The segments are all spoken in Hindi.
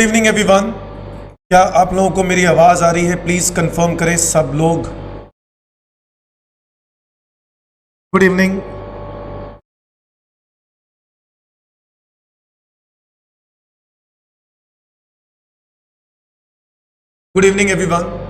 Good evening everyone. क्या आप लोगों को मेरी आवाज आ रही है? प्लीज कंफर्म करें सब लोग। Good evening. Good evening everyone.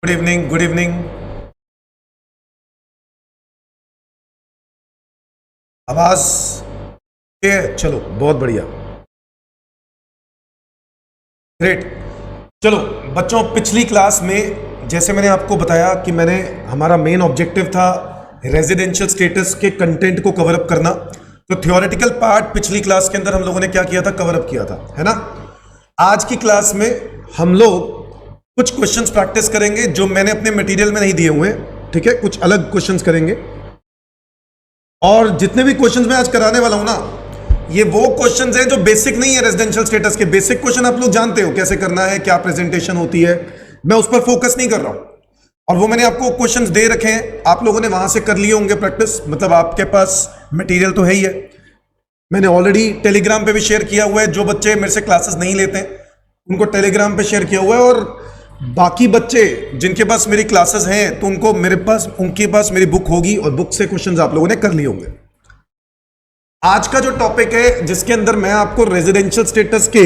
Good evening, good evening. आवाज के चलो, बहुत बढ़िया, ग्रेट। चलो बच्चों, पिछली क्लास में जैसे मैंने आपको बताया कि हमारा मेन ऑब्जेक्टिव था रेजिडेंशियल स्टेटस के कंटेंट को कवर अप करना। तो थ्योरेटिकल पार्ट पिछली क्लास के अंदर हम लोगों ने क्या किया था? कवर अप किया था, है ना। आज की क्लास में हम लोग कुछ क्वेश्चंस प्रैक्टिस करेंगे जो मैंने अपने मटेरियल में नहीं दिए हुए हैं, ठीक है। कुछ अलग क्वेश्चंस करेंगे और जितने भी क्वेश्चंस मैं आज कराने वाला हूं ना, ये वो क्वेश्चंस हैं जो बेसिक नहीं है रेजिडेंशियल स्टेटस के। बेसिक क्वेश्चन आप लोग जानते हो कैसे करना है, क्या प्रेजेंटेशन होती है, मैं उस पर फोकस नहीं कर रहा हूं। और वो मैंने आपको क्वेश्चंस दे रखे हैं, आप लोगों ने वहां से कर लिए होंगे प्रैक्टिस, मतलब आपके पास मटेरियल तो है ही है। मैंने ऑलरेडी टेलीग्राम पे भी शेयर किया हुआ है। जो बच्चे मेरे से क्लासेस नहीं लेते उनको टेलीग्राम पे शेयर किया हुआ है, और बाकी बच्चे जिनके पास मेरी क्लासेस हैं तो उनके पास मेरी बुक होगी और बुक से क्वेश्चंस आप लोगों ने कर लिए होंगे। आज का जो टॉपिक है जिसके अंदर मैं आपको रेजिडेंशियल स्टेटस के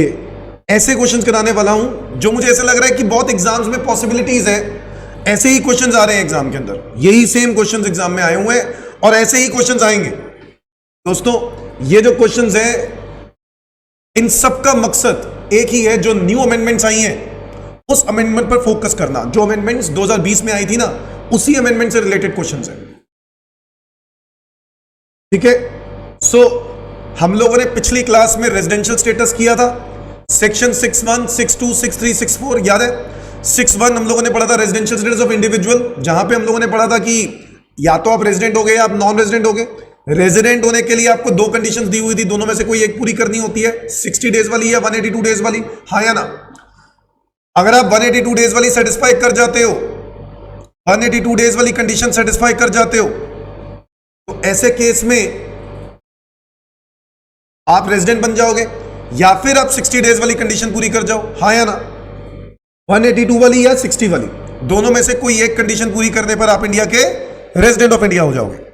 ऐसे क्वेश्चंस कराने वाला हूं जो मुझे ऐसा लग रहा है कि बहुत एग्जाम्स में पॉसिबिलिटीज है, ऐसे ही क्वेश्चंस आ रहे हैं एग्जाम के अंदर, यही सेम क्वेश्चंस एग्जाम में आए हुए हैं और ऐसे ही क्वेश्चंस आएंगे। दोस्तों, ये जो क्वेश्चंस हैं इन सब का मकसद एक ही है, जो न्यू अमेंडमेंट्स आई हैं उस अमेंडमेंट पर फोकस करना। जो अमेंडमेंट्स 2020 में आई थी ना, उसी अमेंडमेंट से रिलेटेड क्वेश्चंस हैं, ठीक है। सो हम लोगों ने पिछली क्लास में रेजिडेंशियल स्टेटस किया था, सेक्शन 61, 62, 63, 64 याद है। 61 हम लोगों ने पढ़ा था रेजिडेंशियल स्टेटस ऑफ इंडिविजुअल, जहां पे हम लोगों ने पढ़ा था कि या तो आप रेजिडेंट हो गए या आप नॉन रेजिडेंट हो गए। रेजिडेंट होने के लिए आपको दो कंडीशंस दी हुई थी, दोनों में से कोई एक पूरी करनी होती है, 60 डेज वाली या 182 डेज वाली, हाँ या ना। अगर आप 182 डेज वाली सेटिस्फाई कर जाते हो, 182 डेज वाली कंडीशन सेटिस्फाई कर जाते हो, तो ऐसे केस में आप रेजिडेंट बन जाओगे, या फिर आप 60 डेज वाली कंडीशन पूरी कर जाओ, हाँ या ना। 182 वाली या 60 वाली, दोनों में से कोई एक कंडीशन पूरी करने पर आप इंडिया के रेजिडेंट ऑफ इंडिया हो जाओगे।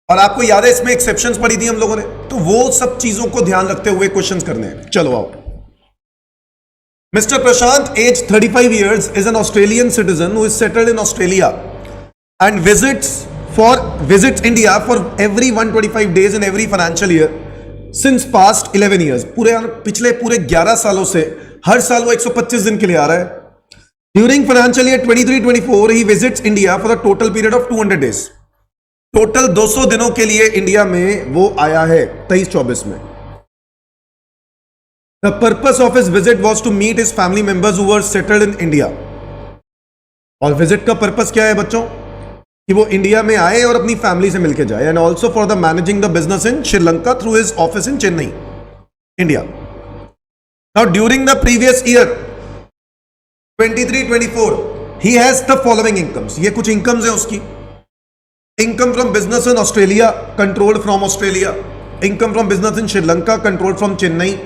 और आपको याद है इसमें एक्सेप्शंस पढ़ी थी हम लोगों ने, तो वो सब चीजों को ध्यान रखते हुए क्वेश्चंस करने हैं। चलो आओ। Mr. Prashant, age 35 years, is an Australian citizen who is settled in Australia and visits India for every 125 days in every financial year since past 11 years. पिछले पूरे 11 सालों से हर साल वो 125 दिन के लिए आ रहा है। During financial year 23-24, he visits India for a total period of 200 days. Total 200 दिनों के लिए इंडिया में वो आया है 23-24 में। The purpose of his visit was to meet his family members who were settled in India. और विजिट का पर्पस क्या है बच्चों? कि वो इंडिया में आए और अपनी फैमिली से मिलकर जाए। And also for the managing the business in Sri Lanka through his office in Chennai, India. Now during the previous year 23-24 he has the following incomes. ये कुछ इनकम्स है उसकी। Income from business in Australia controlled from Australia, income from business in Sri Lanka controlled from Chennai,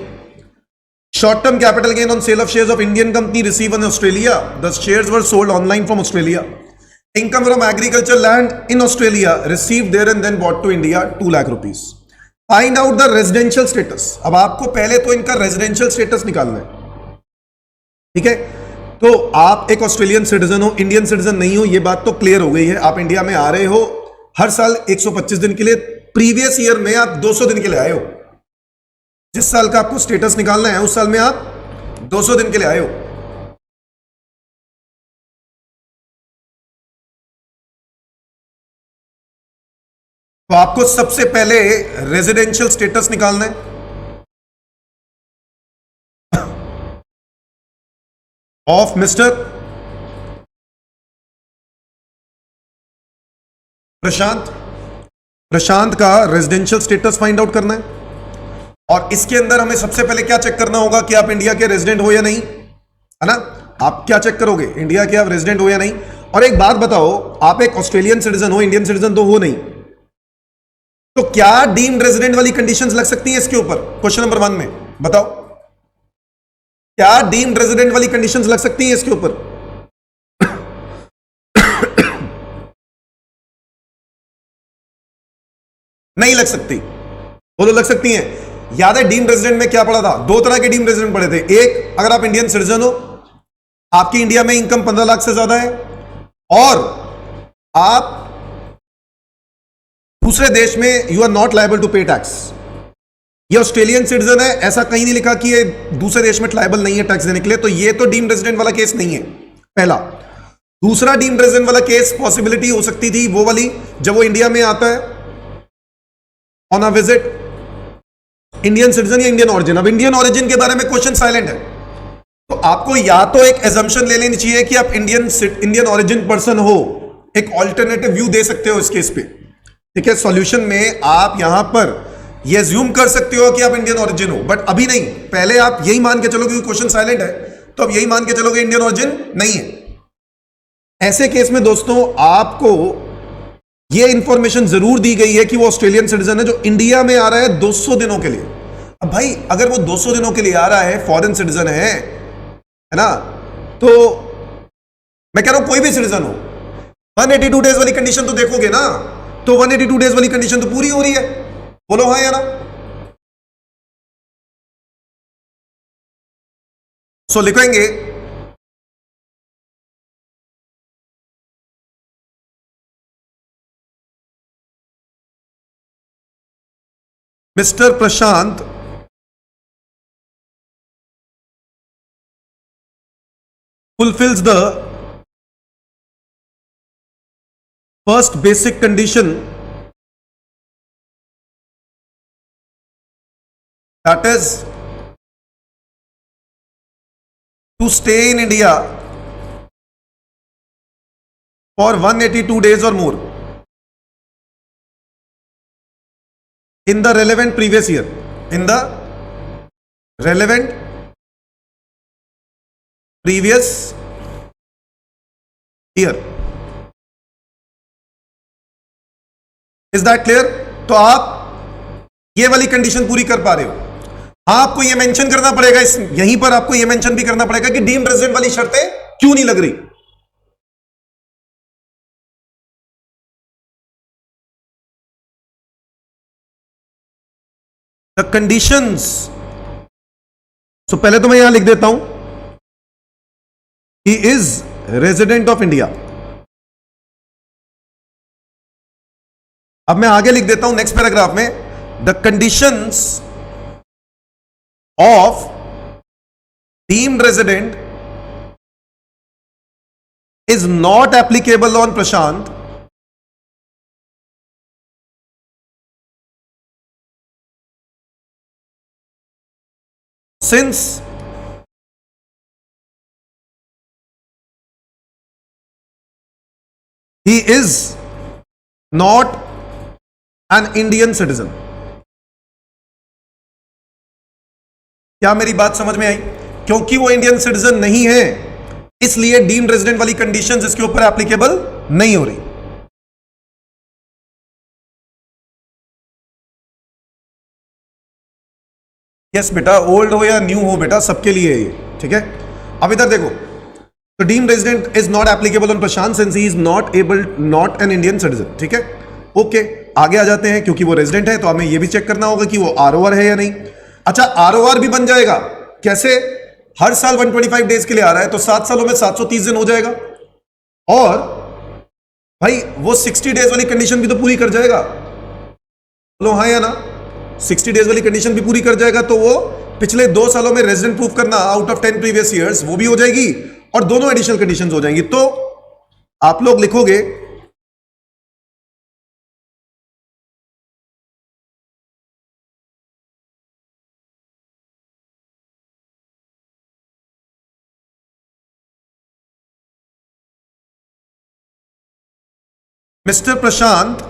short term capital gain on sale of shares of Indian company received in Australia, the shares were sold online from Australia, income from agriculture land in Australia received there and then bought to India 2 lakh rupees. Find out the residential status. अब आपको पहले तो इनका रेजिडेंशियल स्टेटस निकालना है, ठीक है। तो आप एक ऑस्ट्रेलियन सिटीजन हो, इंडियन सिटीजन नहीं हो, ये बात तो क्लियर हो गई है। आप इंडिया में आ रहे हो हर साल 125 दिन के लिए, प्रीवियस ईयर में आप 200 दिन के लिए आए हो। जिस साल का आपको स्टेटस निकालना है उस साल में आप 200 दिन के लिए आए हो। तो आपको सबसे पहले रेजिडेंशियल स्टेटस निकालना है। ऑफ मिस्टर प्रशांत। प्रशांत का रेजिडेंशियल स्टेटस फाइंड आउट करना है, और इसके अंदर हमें सबसे पहले क्या चेक करना होगा कि आप इंडिया के रेजिडेंट हो या नहीं, है ना। आप क्या चेक करोगे, इंडिया के आप रेजिडेंट हो या नहीं। और एक बात बताओ, आप एक ऑस्ट्रेलियन सिटीजन हो, इंडियन सिटीजन तो हो नहीं, तो क्या डीम्ड रेजिडेंट वाली कंडीशंस लग सकती हैं इसके ऊपर? क्वेश्चन नंबर 1 में बताओ, क्या डीम्ड रेजिडेंट वाली कंडीशंस लग सकती हैं इसके ऊपर? नहीं लग सकती। बोलो लग सकती हैं। याद है डीम्ड रेजिडेंट में क्या पढ़ा था? दो तरह के डीम्ड रेजिडेंट पढ़े थे। एक, अगर आप इंडियन सिटीजन हो, आपकी इंडिया में इनकम 15 लाख से ज्यादा है, और आप दूसरे देश में you are not liable to pay tax. ये ऑस्ट्रेलियन सिटीजन है, ऐसा कहीं नहीं लिखा कि ये दूसरे देश में लायबल नहीं है टैक्स देने के लिए, तो ये तो डीम्ड रेजिडेंट वाला केस नहीं है, पहला। दूसरा डीम्ड रेजिडेंट वाला केस पॉसिबिलिटी हो सकती थी वो वाली, जब वो इंडिया में आता है on a visit, Indian citizen या इंडियन ऑरिजिन। अब इंडियन ऑरिजिन के बारे में क्वेश्चन साइलेंट है, तो आपको या तो एक एजम्पशन ले लेनी चाहिए कि आप इंडियन ऑरिजिन पर्सन हो, एक ऑल्टरनेटिव व्यू दे सकते हो इस केस पे, ठीक है। सॉल्यूशन में आप यहां पर ये अज्यूम कर सकते हो कि आप इंडियन ऑरिजिन हो, बट अभी नहीं। पहले आप यही मान के चलोगे कि क्वेश्चन साइलेंट है, तो अब यही मान के चलोगे इंडियन ऑरिजिन नहीं है। ऐसे केस में दोस्तों आपको ये इंफॉर्मेशन जरूर दी गई है कि वो ऑस्ट्रेलियन सिटीजन है जो इंडिया में आ रहा है 200 दिनों के लिए। अब भाई अगर वो 200 दिनों के लिए आ रहा है, फॉरेन सिटीजन है ना, तो मैं कह रहा हूं कोई भी सिटीजन हो, 182 डेज वाली कंडीशन तो देखोगे ना, तो 182 डेज वाली कंडीशन तो पूरी हो रही है। बोलो हाँ या ना। सो लिखेंगे mister Prashant fulfills the first basic condition, that is to stay in India for 182 days or more in the relevant previous year, in the relevant previous year. Is that clear? तो आप ये वाली कंडीशन पूरी कर पा रहे हो। हाँ, आपको ये मेंशन करना पड़ेगा, इस यहीं पर आपको ये मेंशन भी करना पड़ेगा कि डीम्ड रेजिडेंट वाली शर्तें क्यों नहीं लग रही। द कंडीशंस, सो पहले तो मैं यहां लिख देता हूं, he is resident of India. अब मैं आगे लिख देता हूं नेक्स्ट पैराग्राफ में, the conditions of deemed resident is not applicable on Prashant since he is not an Indian citizen। क्या मेरी बात समझ में आई? क्योंकि वो इंडियन सिटीजन नहीं है, इसलिए डीम्ड रेजिडेंट वाली कंडीशंस इसके ऊपर एप्लीकेबल नहीं हो रही। यस बेटा, ओल्ड हो या न्यू हो बेटा, सबके लिए ये, ठीक है। अब इधर देखो, तो deemed resident is not applicable on Prashant since he is not an Indian citizen, ठीक है। ओके, आगे आ जाते हैं, क्योंकि वो रेजिडेंट है तो हमें ये भी चेक करना होगा कि वो आरओआर है या नहीं। अच्छा, आरओआर भी बन जाएगा कैसे? हर साल 125 डेज के लिए आ रहा है, तो 7 सालों में 730 दिन हो जाएगा, और भाई वो 60 डेज वाली कंडीशन भी तो पूरी कर जाएगा। बोलो हाँ या ना। 60 डेज वाली कंडीशन भी पूरी कर जाएगा, तो वो पिछले 2 सालों में रेजिडेंट प्रूफ करना आउट ऑफ 10 प्रीवियस ईयर्स, वो भी हो जाएगी, और दोनों एडिशनल कंडीशंस हो जाएंगी। तो आप लोग लिखोगे mister Prashant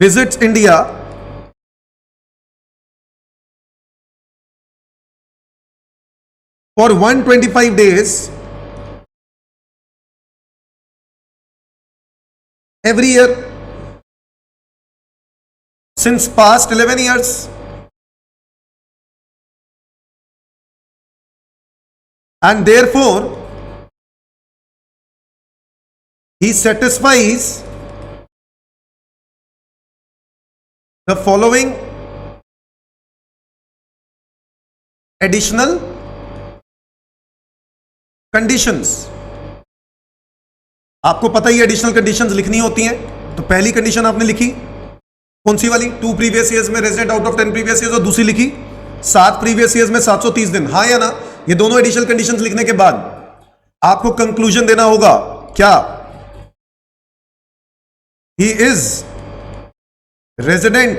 visits India for 125 days every year since past 11 years. And therefore he satisfies the following additional conditions. आपको पता ही एडिशनल कंडीशंस लिखनी होती हैं, तो पहली कंडीशन आपने लिखी कौन सी वाली, 2 प्रीवियस ईयर्स में resident out of 10 previous years, और दूसरी लिखी 7 प्रीवियस ईयर्स में 730 दिन, हाँ या ना। ये दोनों एडिशनल कंडीशंस लिखने के बाद आपको कंक्लूजन देना होगा क्या, he is resident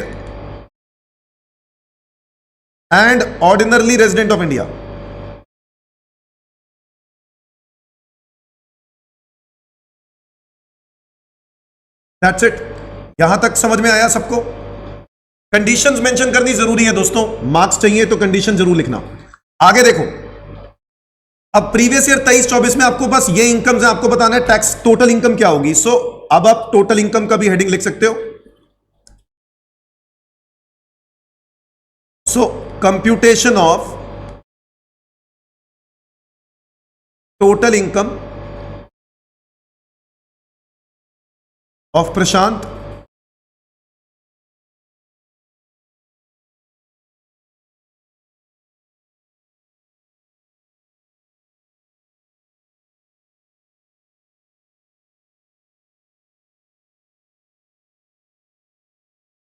and ordinarily resident of India. That's it. यहां तक समझ में आया सबको? कंडीशंस मेंशन करनी जरूरी है दोस्तों, मार्क्स चाहिए तो कंडीशन जरूर लिखना। आगे देखो, अब प्रीवियस ईयर 23-24 में आपको बस ये इनकम है, आपको बताना है टैक्स टोटल इनकम क्या होगी। सो अब आप टोटल इनकम का भी हेडिंग लिख सकते हो। So computation of total income of Prashant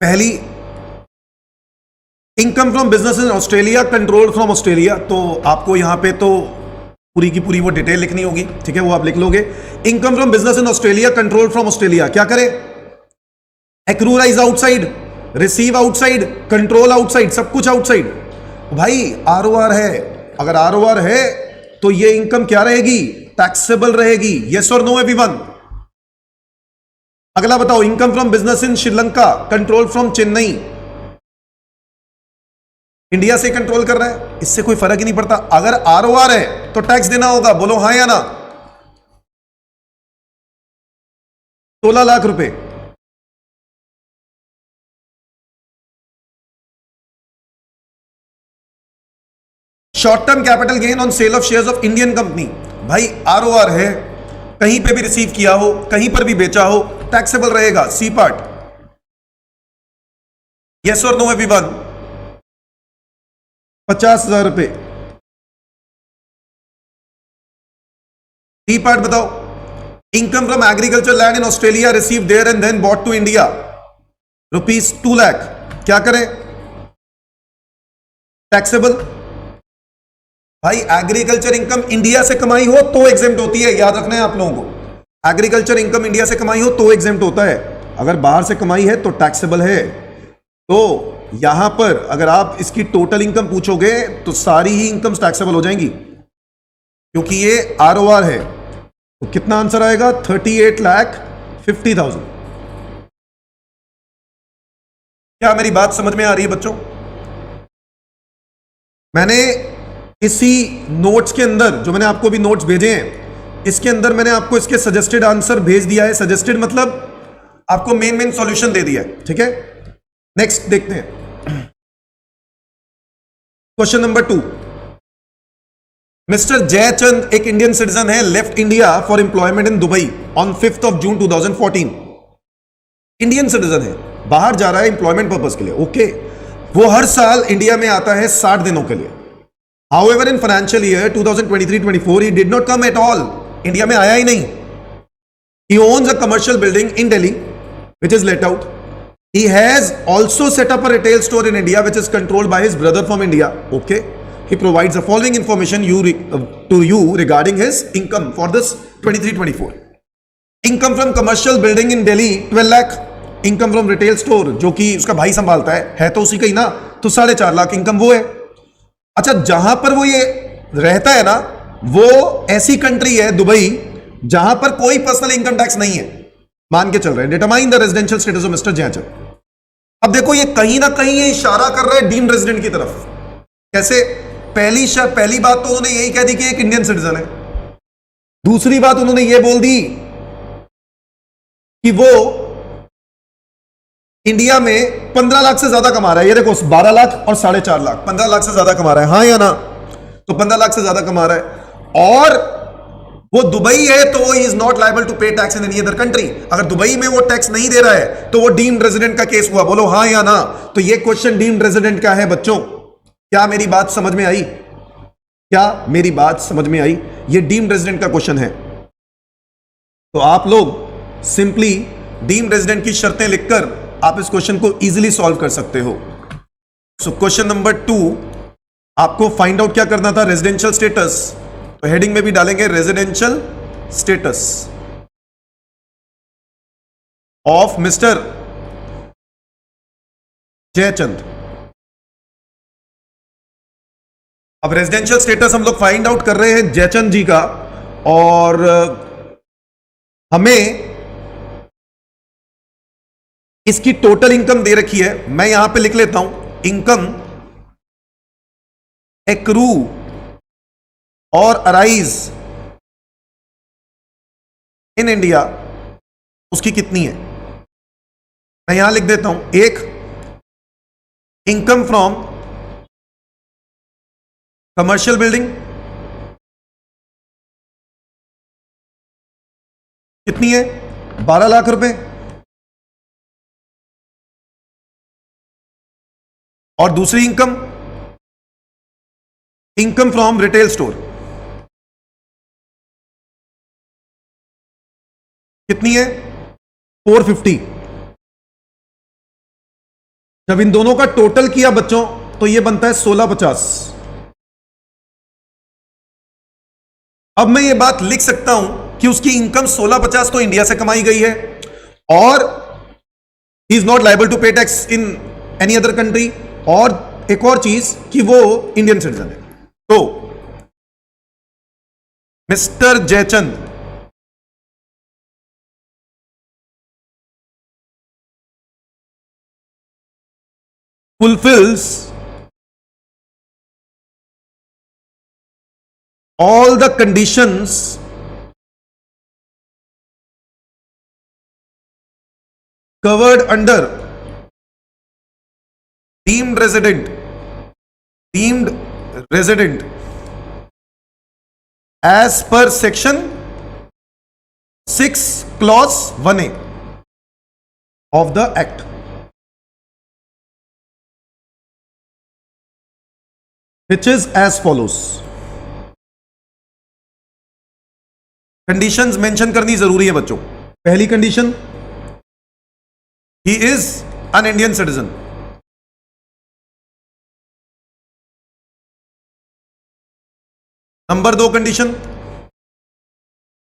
पहली, income from business in Australia control from Australia, तो आपको यहां पे तो पूरी की पूरी वो डिटेल लिखनी होगी, ठीक है, वो आप लिख लोगे। Income from business in Australia control from Australia, क्या करें, accrue arise outside, receive outside, control outside, सब कुछ आउटसाइड। भाई आरओआर है, अगर आरओआर है तो ये इनकम क्या रहेगी, टैक्सेबल रहेगी। यस और नो एवरीवन? अगला बताओ, income from business in Sri Lanka control from Chennai, India से कंट्रोल कर रहा है, इससे कोई फर्क ही नहीं पड़ता। अगर आरओआर है तो टैक्स देना होगा, बोलो हाँ या ना। 16 लाख रुपए, short term capital gain on sale of shares of Indian company. भाई आरओआर है, कहीं पे भी रिसीव किया हो, कहीं पर भी बेचा हो, टैक्सेबल रहेगा। सी पार्ट, यस और नो एवरीवन? 50,000 रुपए। डी पार्ट बताओ, income from agriculture land in Australia receive there and then bought to India ₹2 lakh, क्या करें, टैक्सेबल। भाई एग्रीकल्चर इनकम इंडिया से कमाई हो तो एग्जेम्प्ट होती है, याद रखना है आप लोगों को। एग्रीकल्चर इनकम इंडिया से कमाई हो तो एग्जेम्प्ट होता है, अगर बाहर से कमाई है तो टैक्सेबल है। तो यहां पर अगर आप इसकी टोटल इनकम पूछोगे तो सारी ही इनकम टैक्सेबल हो जाएंगी, क्योंकि ये आरओआर है। तो कितना आंसर आएगा, 38,50,000। क्या मेरी बात समझ में आ रही है बच्चों? मैंने इसी नोट्स के अंदर, जो मैंने आपको भी नोट्स भेजे हैं, इसके अंदर मैंने आपको इसके सजेस्टेड आंसर भेज दिया है। सजेस्टेड मतलब आपको मेन सॉल्यूशन दे दिया है, ठीक है। नेक्स्ट देखते हैं, क्वेश्चन नंबर 2। मिस्टर जयचंद एक इंडियन सिटीजन है, left India for employment in Dubai on 5 June 2014। Indian citizen है, बाहर जा रहा है एम्प्लॉयमेंट पर्पज के लिए, ओके। वो हर साल इंडिया में आता है 60 दिनों के लिए। However, in financial year 2023-24, he did not come at all. India में आया ही नहीं। He owns a commercial building in Delhi, which is let out. He has also set up a retail store in India, which is controlled by his brother from India. Okay. He provides the following information to you regarding his income for this 23-24. Income from commercial building in Delhi 12 lakh. Income from retail store, जो कि उसका भाई संभालता है तो उसी का ही ना, तो 4.5 लाख इनकम वो है। अच्छा, जहां पर वो ये रहता है ना, वो ऐसी कंट्री है दुबई जहां पर कोई पर्सनल इनकम टैक्स नहीं है, मान के चल रहे हैं। Determine the residential status of mister Jaichand. अब देखो ये कहीं ना कहीं ये इशारा कर रहा है डीम्ड रेजिडेंट की तरफ। कैसे? पहली बात तो उन्होंने यही कह दी कि एक इंडियन सिटीजन है। दूसरी बात उन्होंने ये बोल दी कि वो इंडिया में 15 लाख से ज्यादा कमा रहा है। ये देखो 12 लाख और 4.5 लाख, 15 लाख से ज्यादा कमा रहा है, हाँ या ना? तो 15 लाख से ज्यादा कमा रहा है और वो दुबई है तो वो is not liable to pay tax in any other country. अगर दुबई में वो टैक्स नहीं दे रहा है तो वो डीम्ड रेजिडेंट का केस हुआ। बोलो हाँ या ना? तो ये क्वेश्चन डीम्ड रेजिडेंट का है बच्चों। क्या मेरी बात समझ में आई? क्या मेरी बात समझ में आई? ये डीम्ड रेजिडेंट का क्वेश्चन है। तो आप लोग सिंपली डीम्ड रेजिडेंट की शर्तें लिखकर आप इस क्वेश्चन को इजीली सॉल्व कर सकते हो। सो क्वेश्चन नंबर 2 आपको फाइंड आउट क्या करना था? Residential status. तो हेडिंग में भी डालेंगे residential status of mister Jaichand. अब रेजिडेंशियल स्टेटस हम लोग फाइंड आउट कर रहे हैं जयचंद जी का, और हमें इसकी टोटल इनकम दे रखी है। मैं यहां पे लिख लेता हूं इनकम एक्रू और अराइज इन इंडिया, उसकी कितनी है? मैं यहां लिख देता हूं एक इनकम फ्रॉम कमर्शियल बिल्डिंग कितनी है? 12 लाख रुपए। और दूसरी इनकम फ्रॉम रिटेल स्टोर कितनी है? 450। जब इन दोनों का टोटल किया बच्चों तो यह बनता है 1650। अब मैं ये बात लिख सकता हूं कि उसकी इनकम 1650 तो इंडिया से कमाई गई है और he is not liable to pay tax in any other country, और एक और चीज कि वो इंडियन सिटीजन है। तो mister Jaichand fulfills all the conditions covered under deemed resident as per section 6 clause 1A of the act। which is as follows। Conditions mention करनी जरूरी है बच्चों। पहली condition, he is an Indian citizen. Number 2 condition,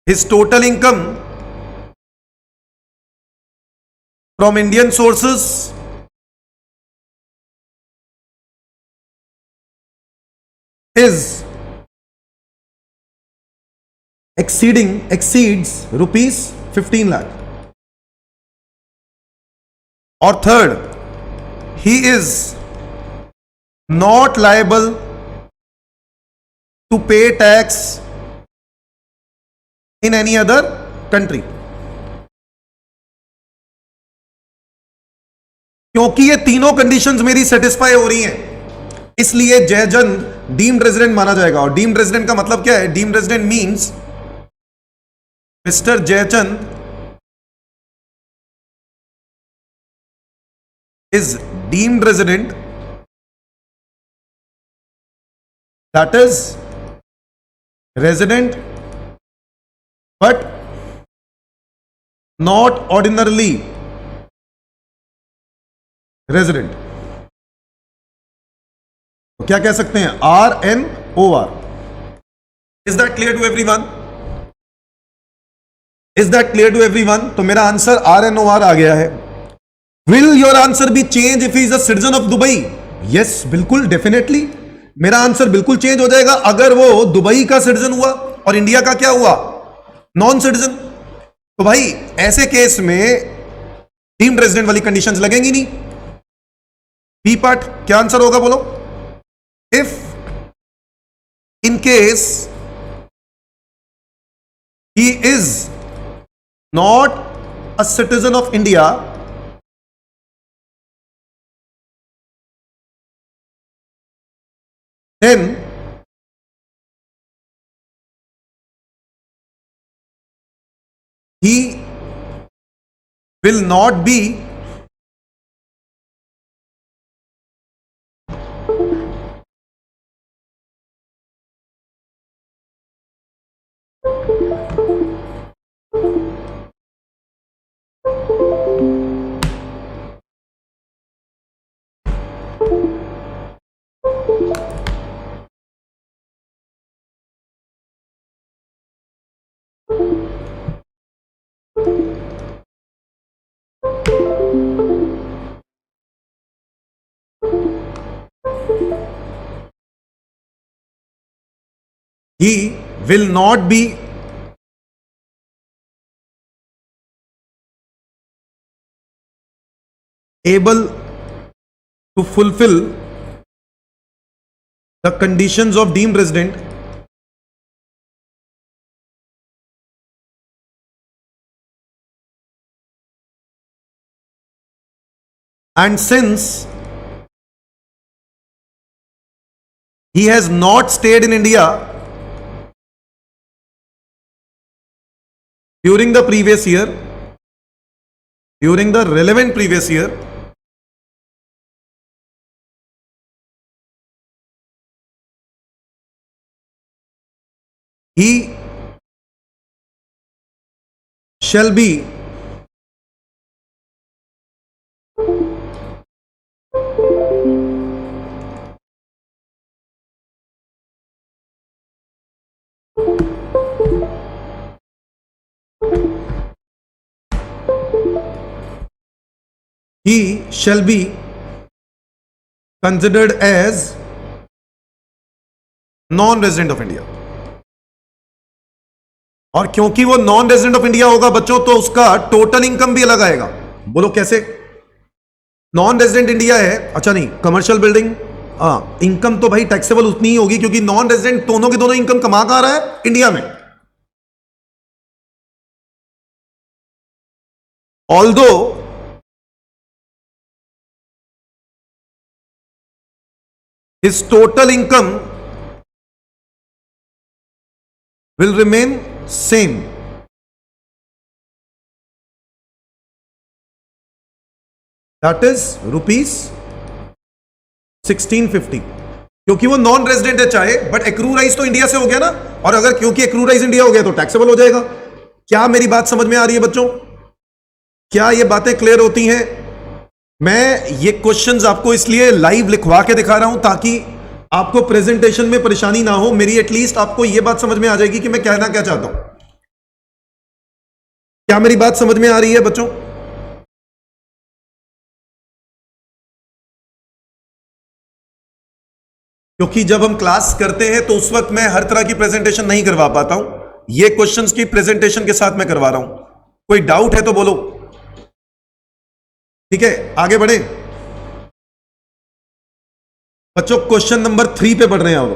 his total income from Indian sources is exceeds rupees 15 lakh। और third, he is not liable to pay tax in any other country। क्योंकि ये तीनों कंडीशंस मेरी सेटिस्फाई हो रही हैं, इसलिए जयचंद डीम्ड रेजिडेंट माना जाएगा। और डीम्ड रेजिडेंट का मतलब क्या है? Deemed resident means mister Jaichand is deemed resident, that is resident but not ordinarily resident. तो क्या कह सकते हैं? RNOR। Is that clear to everyone? Is that clear to everyone? तो मेरा आंसर RNOR आ गया है। Will your answer be change if he is a citizen of Dubai? Yes, बिल्कुल, डेफिनेटली मेरा आंसर बिल्कुल चेंज हो जाएगा अगर वो दुबई का सिटीजन हुआ और इंडिया का क्या हुआ? Non citizen. तो भाई ऐसे केस में डीम्ड रेजिडेंट वाली कंडीशंस लगेंगी नहीं। बी पार्ट क्या आंसर होगा बोलो? If in case he is not a citizen of India, then he will not be he will not be able to fulfill the conditions of deemed resident and since he has not stayed in India during the previous year, during the relevant previous year, he shall be considered as non-resident of India. और क्योंकि वो नॉन रेजिडेंट ऑफ इंडिया होगा बच्चों, तो उसका टोटल इनकम भी अलग आएगा। बोलो कैसे? नॉन रेजिडेंट इंडिया है, अच्छा नहीं, कमर्शियल बिल्डिंग, इनकम तो भाई टैक्सेबल उतनी ही होगी क्योंकि नॉन रेजिडेंट दोनों के दोनों इनकम कमा कहां रहा है? इंडिया में। Although his total income will remain same. That is rupees 1650, क्योंकि वो नॉन रेजिडेंट है चाहे, बट एक्रूराइज तो इंडिया से हो गया ना, और अगर क्योंकि एक्रूराइज इंडिया हो गया तो टैक्सेबल हो जाएगा। क्या मेरी बात समझ में आ रही है बच्चों? क्या ये बातें क्लियर होती हैं? मैं ये क्वेश्चंस आपको इसलिए लाइव लिखवा के दिखा रहा हूं ताकि आपको प्रेजेंटेशन में परेशानी ना हो। मेरी एटलीस्ट आपको ये बात समझ में आ जाएगी कि मैं कहना क्या चाहता हूं। क्या मेरी बात समझ में आ रही है बच्चों? क्योंकि जब हम क्लास करते हैं तो उस वक्त मैं हर तरह की प्रेजेंटेशन नहीं करवा पाता हूं, ये क्वेश्चंस की प्रेजेंटेशन के साथ मैं करवा रहा हूं। कोई डाउट है तो बोलो। ठीक है, आगे बढ़े बच्चों। क्वेश्चन नंबर 3 पे बढ़ रहे हैं अब।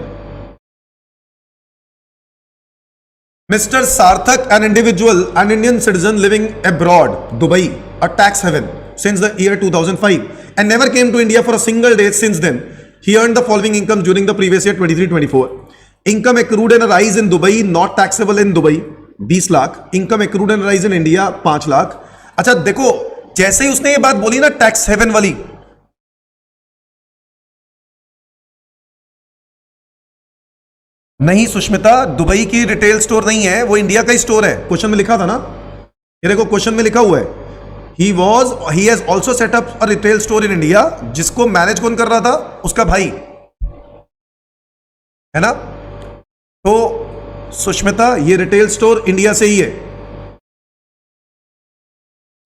Mister Sarthak, an individual, an Indian citizen living abroad, Dubai, a tax haven since the year 2005 and never came to India for a single day since then. He earned the following income during the previous year 23-24. Income accrued and arise in Dubai not taxable in Dubai 20 lakh. Income accrued and arise in India 5 lakh. अच्छा देखो, जैसे ही उसने ये बात बोली ना टैक्स हेवन वाली, नहीं सुष्मिता, दुबई की रिटेल स्टोर नहीं है, वो इंडिया का ही स्टोर है। क्वेश्चन में लिखा था ना, ये देखो क्वेश्चन में लिखा हुआ है, he has also set up a retail store in India, जिसको मैनेज कौन कर रहा था? उसका भाई है ना। तो सुष्मिता ये रिटेल स्टोर इंडिया से ही है,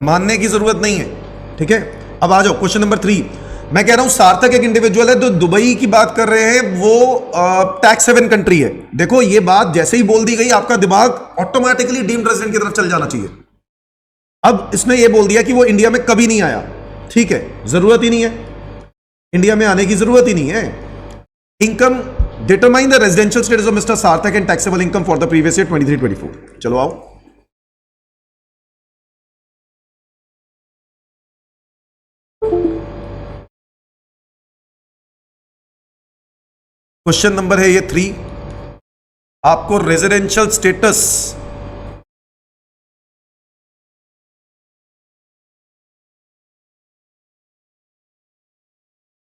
मानने की जरूरत नहीं है। ठीक है, अब आ जाओ क्वेश्चन नंबर 3। मैं कह रहा हूं सार्थक एक इंडिविजुअल है, तो दुबई की बात कर रहे हैं, वो टैक्स हेवन कंट्री है। देखो ये बात जैसे ही बोल दी गई, आपका दिमाग ऑटोमेटिकली डीम्ड रेजिडेंट की तरफ चल जाना चाहिए। अब इसने ये बोल दिया कि वो इंडिया में कभी नहीं आया, ठीक है, जरूरत ही नहीं है। इंडिया में आने की जरूरत ही नहीं है। Income determine the residential status of mister Sarthak and taxable income for the previous year 23-24। चलो आओ। क्वेश्चन नंबर है ये 3। आपको रेजिडेंशियल स्टेटस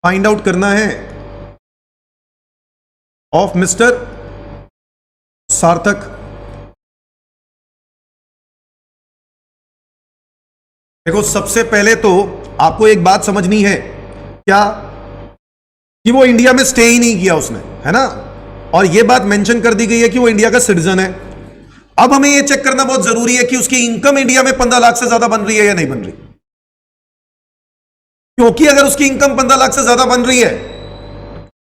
फाइंड आउट करना है ऑफ मिस्टर सार्थक। देखो, सबसे पहले तो आपको एक बात समझनी है, क्या कि वो इंडिया में स्टे ही नहीं किया उसने, है ना, और ये बात मेंशन कर दी गई है कि वो इंडिया का सिटीजन है। अब हमें ये चेक करना बहुत जरूरी है कि उसकी इनकम इंडिया में 15 लाख से ज्यादा बन रही है या नहीं बन रही, क्योंकि अगर उसकी इनकम 15 लाख से ज्यादा बन रही है,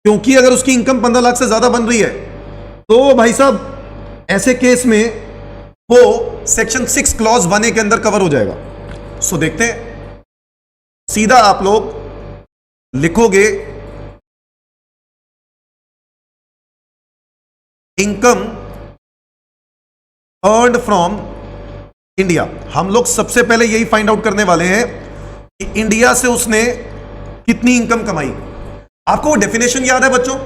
क्योंकि अगर उसकी इनकम 15 लाख से ज्यादा बन रही है, तो भाई साहब ऐसे केस में वो सेक्शन 6 क्लॉज 1A के अंदर कवर हो जाएगा। सो देखते हैं, सीधा आप लोग लिखोगे इनकम अर्न्ड फ्रॉम इंडिया। हम लोग सबसे पहले यही फाइंड आउट करने वाले हैं कि इंडिया से उसने कितनी इनकम कमाई। आपको वो डेफिनेशन याद है बच्चों,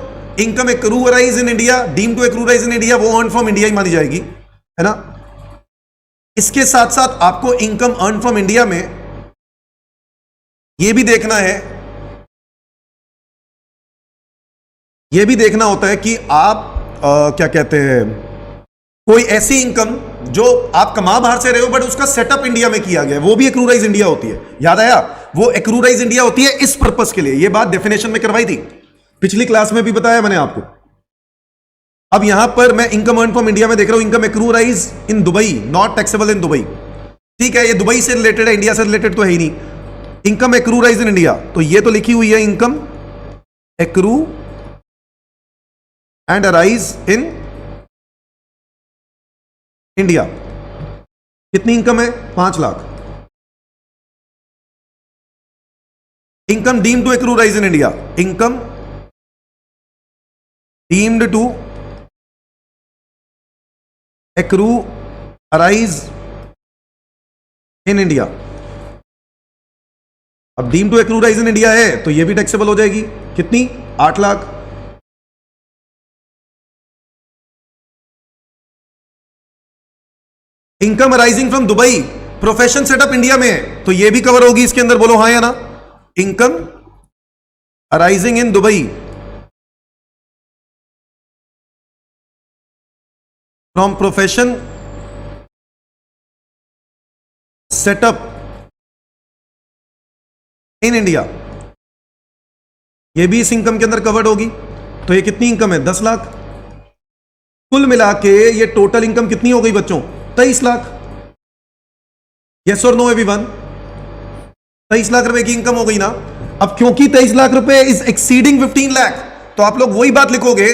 income accrue arise in India, deem to accrue arise in India, वो अर्न फ्रॉम इंडिया ही मानी जाएगी, है ना। इसके साथ साथ आपको इनकम अर्न फ्रॉम इंडिया में यह भी देखना है, यह भी देखना होता है कि आप क्या कहते हैं, कोई ऐसी इनकम जो आप कमा बाहर से रहे हो बट उसका सेटअप इंडिया में किया गया है, वो भी एक्रूराइज इंडिया होती है। याद आया, वो एक्रूराइज इंडिया होती है इस पर्पस के लिए। ये बात डेफिनेशन में करवाई थी, पिछली क्लास में भी बताया मैंने आपको। अब यहां पर मैं इनकम अर्न फ्रॉम इंडिया में देख रहा हूं, income accrue arise in Dubai, not taxable in Dubai. ठीक है, ये दुबई से रिलेटेड है, इंडिया से रिलेटेड तो है ही नहीं। इनकम एक्रूराइज इन इंडिया, तो ये तो लिखी हुई है income accrue and arise in India. कितनी इनकम है? 5 lakh. Income deemed to accrue arise in India, income deemed to accrue arise in India. अब deem to accrue arise in India है तो ये भी टैक्सेबल हो जाएगी। कितनी? 8 lakh. Income arising from Dubai, profession set up India में है तो ये भी कवर होगी इसके अंदर, बोलो हाँ या ना। Income arising in Dubai from profession setup in India, ये भी इस इनकम के अंदर कवर्ड होगी। तो ये कितनी इनकम है? 10 लाख। कुल मिला के ये टोटल इनकम कितनी हो गई बच्चों? 23 लाख। यस और नो एवरीवन? 23 लाख रुपए की इनकम हो गई ना। अब क्योंकि 23 लाख रुपए इज एक्सीडिंग 15 लाख, तो आप लोग वही बात लिखोगे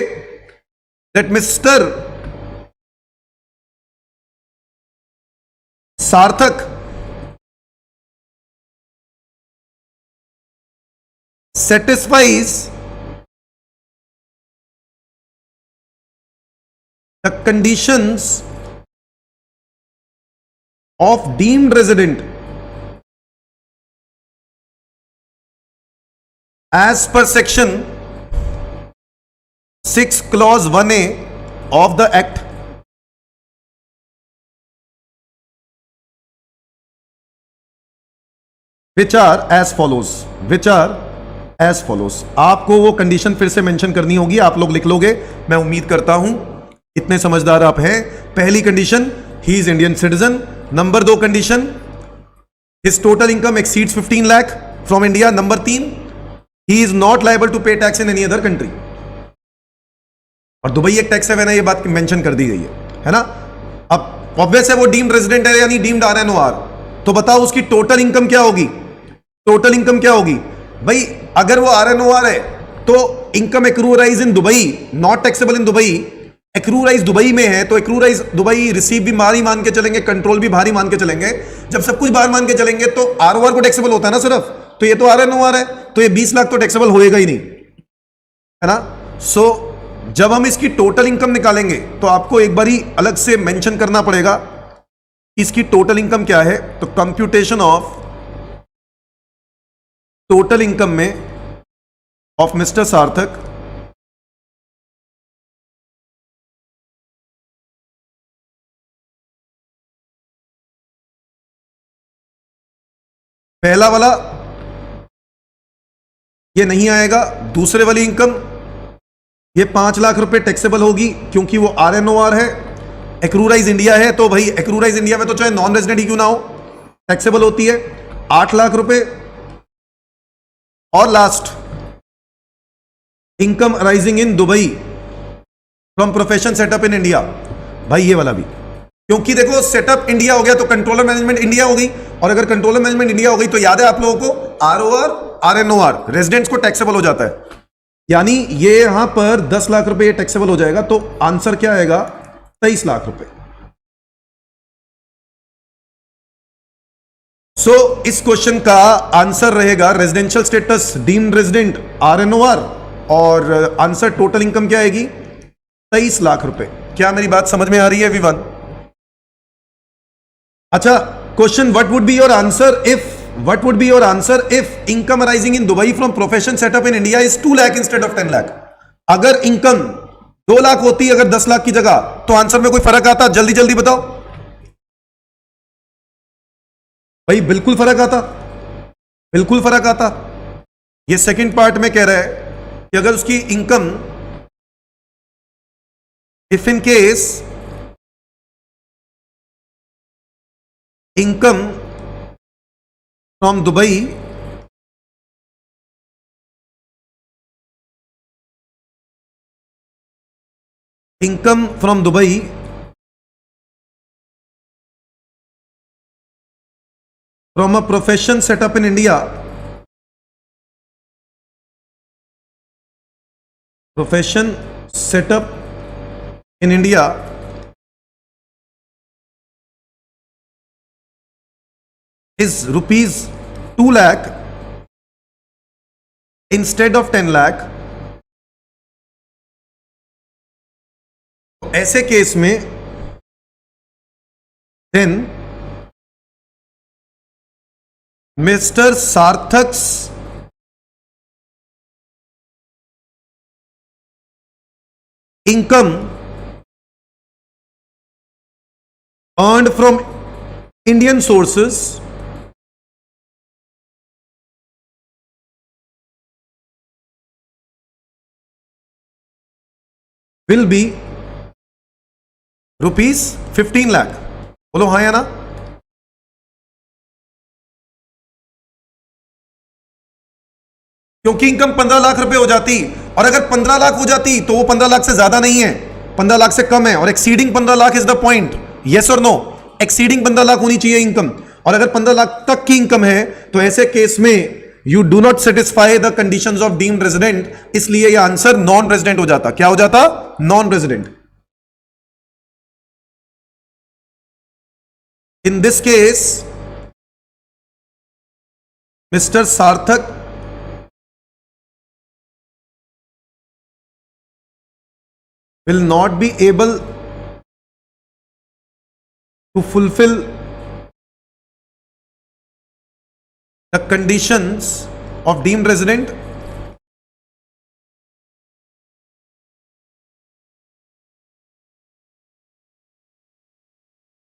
दैट मिस्टर सार्थक satisfies the conditions of deemed resident as per section 6 clause 1A of the act, which are as follows, which are as follows। आपको वो कंडीशन फिर से मेंशन करनी होगी, आप लोग लिख लोगे, मैं उम्मीद करता हूं इतने समझदार आप हैं। पहली condition, he is Indian citizen. Number 2 condition, his total income exceeds 15 lakh from India. Number 3, he is not liable to pay tax in any other country. और दुबई एक टैक्स है ना, ये बात मेंशन कर दी गई है ना। अब ऑब्वियस है वो डीम्ड रेजिडेंट है यानी डीम्ड RNOR, तो बताओ उसकी टोटल इनकम क्या होगी? टोटल इनकम क्या होगी भाई? अगर वो RNOR है तो income accrue arise in Dubai, not taxable in Dubai. Accrue arise Dubai में है तो एक्रूराइज दुबई, रिसीव भी भारी मान के चलेंगे, कंट्रोल भी भारी मान के चलेंगे। जब सब कुछ बाहर मान के चलेंगे तो ROR को टैक्सेबल होता है ना सिर्फ, तो ये तो RNOR है, तो ये 20 लाख तो टैक्सेबल होएगा ही नहीं, है ना। सो जब हम इसकी टोटल इनकम निकालेंगे तो आपको एक बारी अलग से मेंशन करना पड़ेगा इसकी टोटल इनकम क्या है। तो कंप्यूटेशन ऑफ टोटल इनकम में ऑफ मिस्टर सार्थक, पहला वाला ये नहीं आएगा, दूसरे वाली इनकम ये 5 लाख रुपए टैक्सेबल होगी क्योंकि वो RNOR है, एक्रूराइज इंडिया है, तो भाई एक्रूराइज इंडिया में तो चाहे नॉन रेजिडेंट ही क्यों ना हो टैक्सेबल होती है 8 लाख रुपए। और last income arising in Dubai from profession setup in India, भाई ये वाला भी, क्योंकि देखो सेटअप इंडिया हो गया तो कंट्रोलर मैनेजमेंट इंडिया हो गई, और अगर कंट्रोलर मैनेजमेंट इंडिया हो गई तो याद है आप लोगों को ROR RNOR रेजिडेंट्स को टैक्सेबल हो जाता है, यानी ये यहां पर 10 लाख रुपए ये टैक्सेबल हो जाएगा। तो आंसर क्या आएगा 23 लाख रुपए। सो इस क्वेश्चन का आंसर रहेगा residential status deemed resident RNOR, और आंसर टोटल इनकम क्या आएगी 23 लाख रुपए। क्या मेरी बात समझ में आ रही है एवरीवन? अच्छा, question what would be your answer if income arising in Dubai from profession setup in India is 2 lakh instead of 10 lakh. अगर इनकम 2 लाख होती अगर 10 लाख की जगह, तो आंसर में कोई फर्क आता? जल्दी जल्दी बताओ भाई। बिल्कुल फर्क आता, बिल्कुल फर्क आता। ये सेकंड पार्ट में कह रहा है कि अगर उसकी income if in case income from Dubai from a profession set up in India, profession set up in India is rupees 2 lakh instead of 10 lakh, ऐसे केस में then mister Sarthak's income earned from Indian sources will be rupees 15 lakh. बोलो हाँ या ना? क्योंकि इनकम 15 लाख रुपए हो जाती, और अगर 15 लाख हो जाती तो वो 15 लाख से ज्यादा नहीं है, 15 लाख से कम है, और exceeding 15 lakh is the point. Yes और नो? एक्सीडिंग 15 लाख होनी चाहिए इनकम, और अगर 15 लाख तक की इनकम है तो ऐसे केस में you do not satisfy the conditions of deemed resident, इसलिए यह आंसर नॉन रेजिडेंट हो जाता। क्या हो जाता? Non resident. In this case, Mr. Sarthak will not be able to fulfill the conditions of deemed resident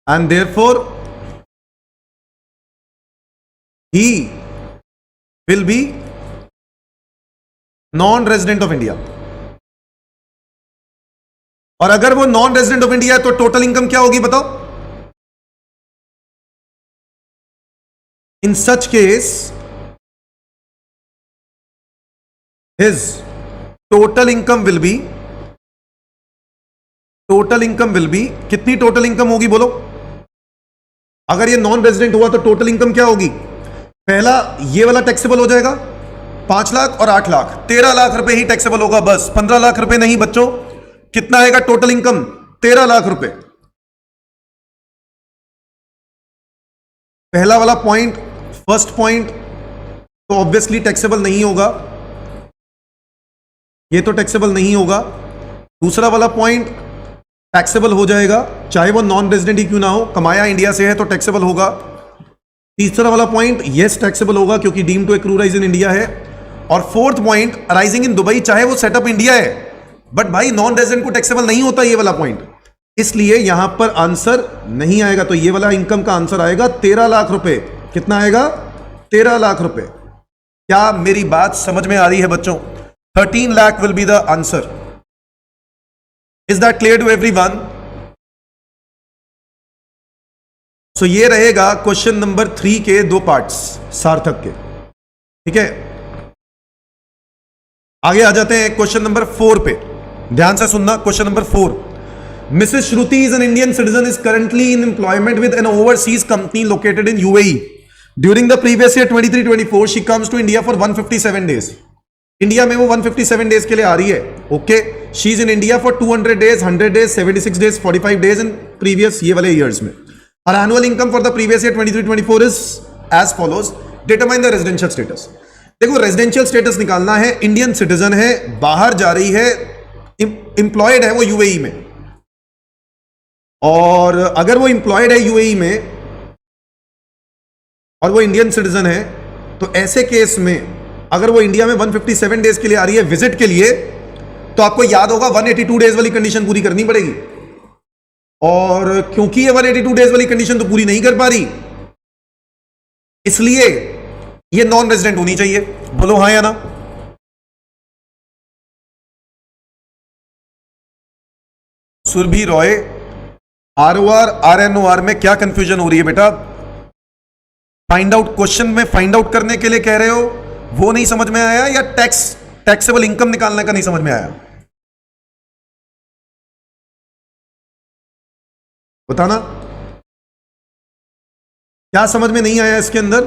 and therefore he will be non-resident of India। और अगर वो नॉन रेजिडेंट ऑफ इंडिया है तो टोटल इनकम क्या होगी बताओ? In such case his total income will be कितनी टोटल इनकम होगी बोलो? अगर ये नॉन रेजिडेंट हुआ तो टोटल इनकम क्या होगी? पहला ये वाला टैक्सेबल हो जाएगा 5 लाख और 8 लाख, 13 लाख रुपए ही टैक्सेबल होगा बस, 15 लाख रुपए नहीं बच्चों। कितना आएगा टोटल इनकम? 13 लाख रुपए। पहला वाला पॉइंट, फर्स्ट पॉइंट तो ऑब्वियसली टैक्सेबल नहीं होगा, ये तो टैक्सेबल नहीं होगा। दूसरा वाला पॉइंट टैक्सेबल हो जाएगा, चाहे वो नॉन रेजिडेंट ही क्यों ना हो, कमाया इंडिया से है तो टैक्सेबल होगा। तीसरा वाला पॉइंट यस टैक्सेबल होगा क्योंकि deem to accrue arise in India है। और fourth point arising in Dubai, चाहे वो सेटअप इंडिया है बट भाई नॉन रेजिडेंट को टैक्सेबल नहीं होता ये वाला पॉइंट, इसलिए यहां पर आंसर नहीं आएगा। तो ये वाला इनकम का आंसर आएगा 13 लाख रुपए। कितना आएगा? 13 लाख रुपए। क्या मेरी बात समझ में आ रही है बच्चों? 13 lakh will be the answer. Is that clear to everyone? So ये रहेगा क्वेश्चन नंबर 3 के 2 पार्ट्स सार्थक के, ठीक है। आगे आ जाते हैं क्वेश्चन नंबर 4 पे, ध्यान से सुनना। Question number 4, Mrs Shruti is an Indian citizen, is currently in employment with an overseas company located in UAE. During the previous year 23-24 she comes to India for 157 days. India में वो 157 डेज के लिए आ रही है, okay. She is in India for 200 days, 100 days, 76 days, 45 days in previous ये वाले ईयर्स में। Her annual income for the previous year 23-24 is as follows. Determine the residential status. देखो रेजिडेंशियल स्टेटस निकालना है, इंडियन सिटीजन है, बाहर जा रही है, इंप्लॉयड है वो यूएई में, और अगर वो इंप्लॉयड है यूएई में और वो इंडियन सिटीजन है तो ऐसे केस में अगर वो इंडिया में 157 डेज के लिए आ रही है विजिट के लिए, तो आपको याद होगा 182 डेज वाली कंडीशन पूरी करनी पड़ेगी। और क्योंकि ये 182 डेज वाली कंडीशन तो पूरी नहीं कर पा रही, इसलिए ये नॉन रेजिडेंट होनी चाहिए। बोलो हाँ या ना? सुरभि रॉय, आरओआर आरएनओआर में क्या कंफ्यूजन हो रही है बेटा? फाइंड आउट, क्वेश्चन में फाइंड आउट करने के लिए कह रहे हो, वो नहीं समझ में आया, या टैक्सेबल इनकम निकालने का नहीं समझ में आया? बताना क्या समझ में नहीं आया इसके अंदर?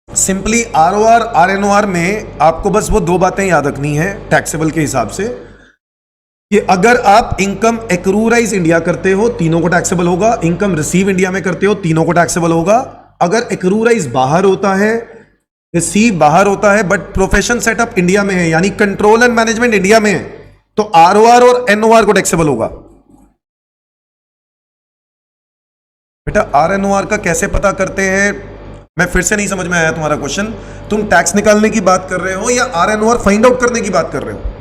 सिंपली आरओआर आरएनओआर में आपको बस वो 2 बातें याद रखनी है टैक्सेबल के हिसाब से, कि अगर आप इनकम एक्रूराइज इंडिया करते हो तीनों को टैक्सेबल होगा, इनकम रिसीव इंडिया में करते हो तीनों को टैक्सेबल होगा। अगर एक्रूराइज बाहर होता है, रिसीव बाहर होता है बट प्रोफेशन सेटअप इंडिया में है, यानी कंट्रोल एंड मैनेजमेंट इंडिया में है, तो आरओआर और एनओआर को टैक्सेबल होगा। बेटा आरएनओआर का कैसे पता करते हैं? मैं फिर से नहीं समझ में आया तुम्हारा क्वेश्चन। तुम टैक्स निकालने की बात कर रहे हो या आरएनओआर फाइंड आउट करने की बात कर रहे हो?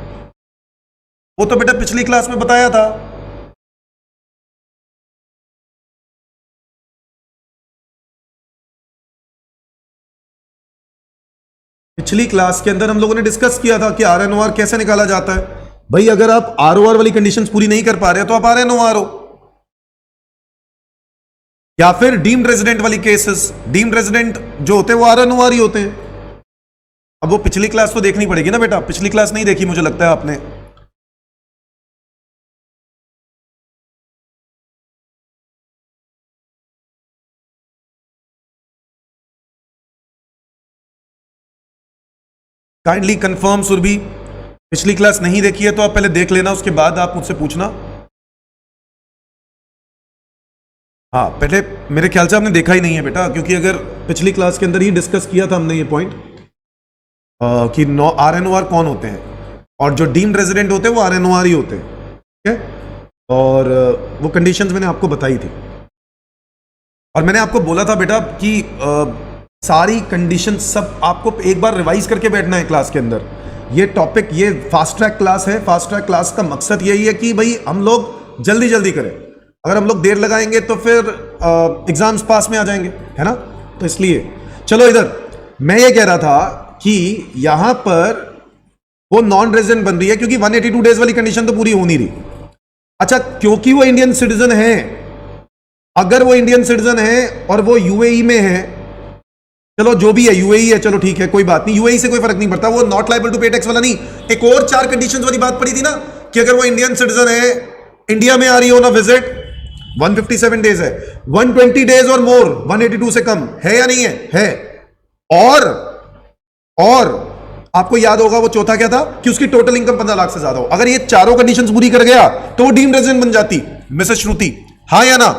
वो तो बेटा पिछली क्लास में बताया था। पिछली क्लास के अंदर हम लोगों ने डिस्कस किया था कि आरएनओआर कैसे निकाला जाता है। भाई अगर आप आरओआर वाली कंडीशंस पूरी नहीं कर पा रहे हो तो आप आरएनओआर हो, या फिर डीम्ड रेजिडेंट वाली केसेस, डीम्ड रेजिडेंट जो होते हैं वो आरएनओआर ही होते हैं। अब वो पिछली क्लास तो देखनी पड़ेगी ना बेटा, पिछली क्लास नहीं देखी मुझे लगता है आपने। काइंडली कंफर्म सुरभि, पिछली क्लास नहीं देखी है तो आप पहले देख लेना, उसके बाद आप मुझसे पूछना। हाँ पहले मेरे ख्याल से आपने देखा ही नहीं है बेटा, क्योंकि अगर पिछली क्लास के अंदर ही डिस्कस किया था हमने ये पॉइंट कि आरएनओआर कौन होते हैं, और जो डीम्ड रेजिडेंट होते हैं वो आरएनओआर ही होते हैं, ठीक है। और वो कंडीशंस मैंने आपको बताई थी, और मैंने आपको बोला था बेटा कि सारी कंडीशन सब आपको एक बार रिवाइज करके बैठना है क्लास के अंदर। ये टॉपिक, ये फास्ट ट्रैक क्लास है। फास्ट ट्रैक क्लास का मकसद यही है कि भाई हम लोग जल्दी जल्दी करें। अगर हम लोग देर लगाएंगे तो फिर एग्जाम्स पास में आ जाएंगे, है ना। तो इसलिए चलो इधर मैं ये कह रहा था कि यहां पर वो नॉन रेजिडेंट बन रही है क्योंकि 182 डेज वाली कंडीशन तो पूरी हो नहीं रही। अच्छा, क्योंकि वो इंडियन सिटीजन है, अगर वो इंडियन सिटीजन है और वो यूएई में है, चलो जो भी है यूएई है, चलो ठीक है कोई बात नहीं, यूएई से कोई फर्क नहीं पड़ता, वो not liable to pay tax वाला नहीं। एक और 4 कंडीशंस वाली बात पड़ी थी ना कि अगर वो इंडियन सिटीजन है, इंडिया में आ रही हो ना विजिट, 157 डेज है, 120 डेज और मोर, 182 से कम है या नहीं है? है। और आपको याद होगा वो चौथा क्या था कि उसकी टोटल इनकम 15 लाख से ज्यादा हो। अगर ये चारों कंडीशंस पूरी कर गया तो वो डीम्ड रेजिडेंट बन जाती मिसेस श्रुति, हाँ या ना?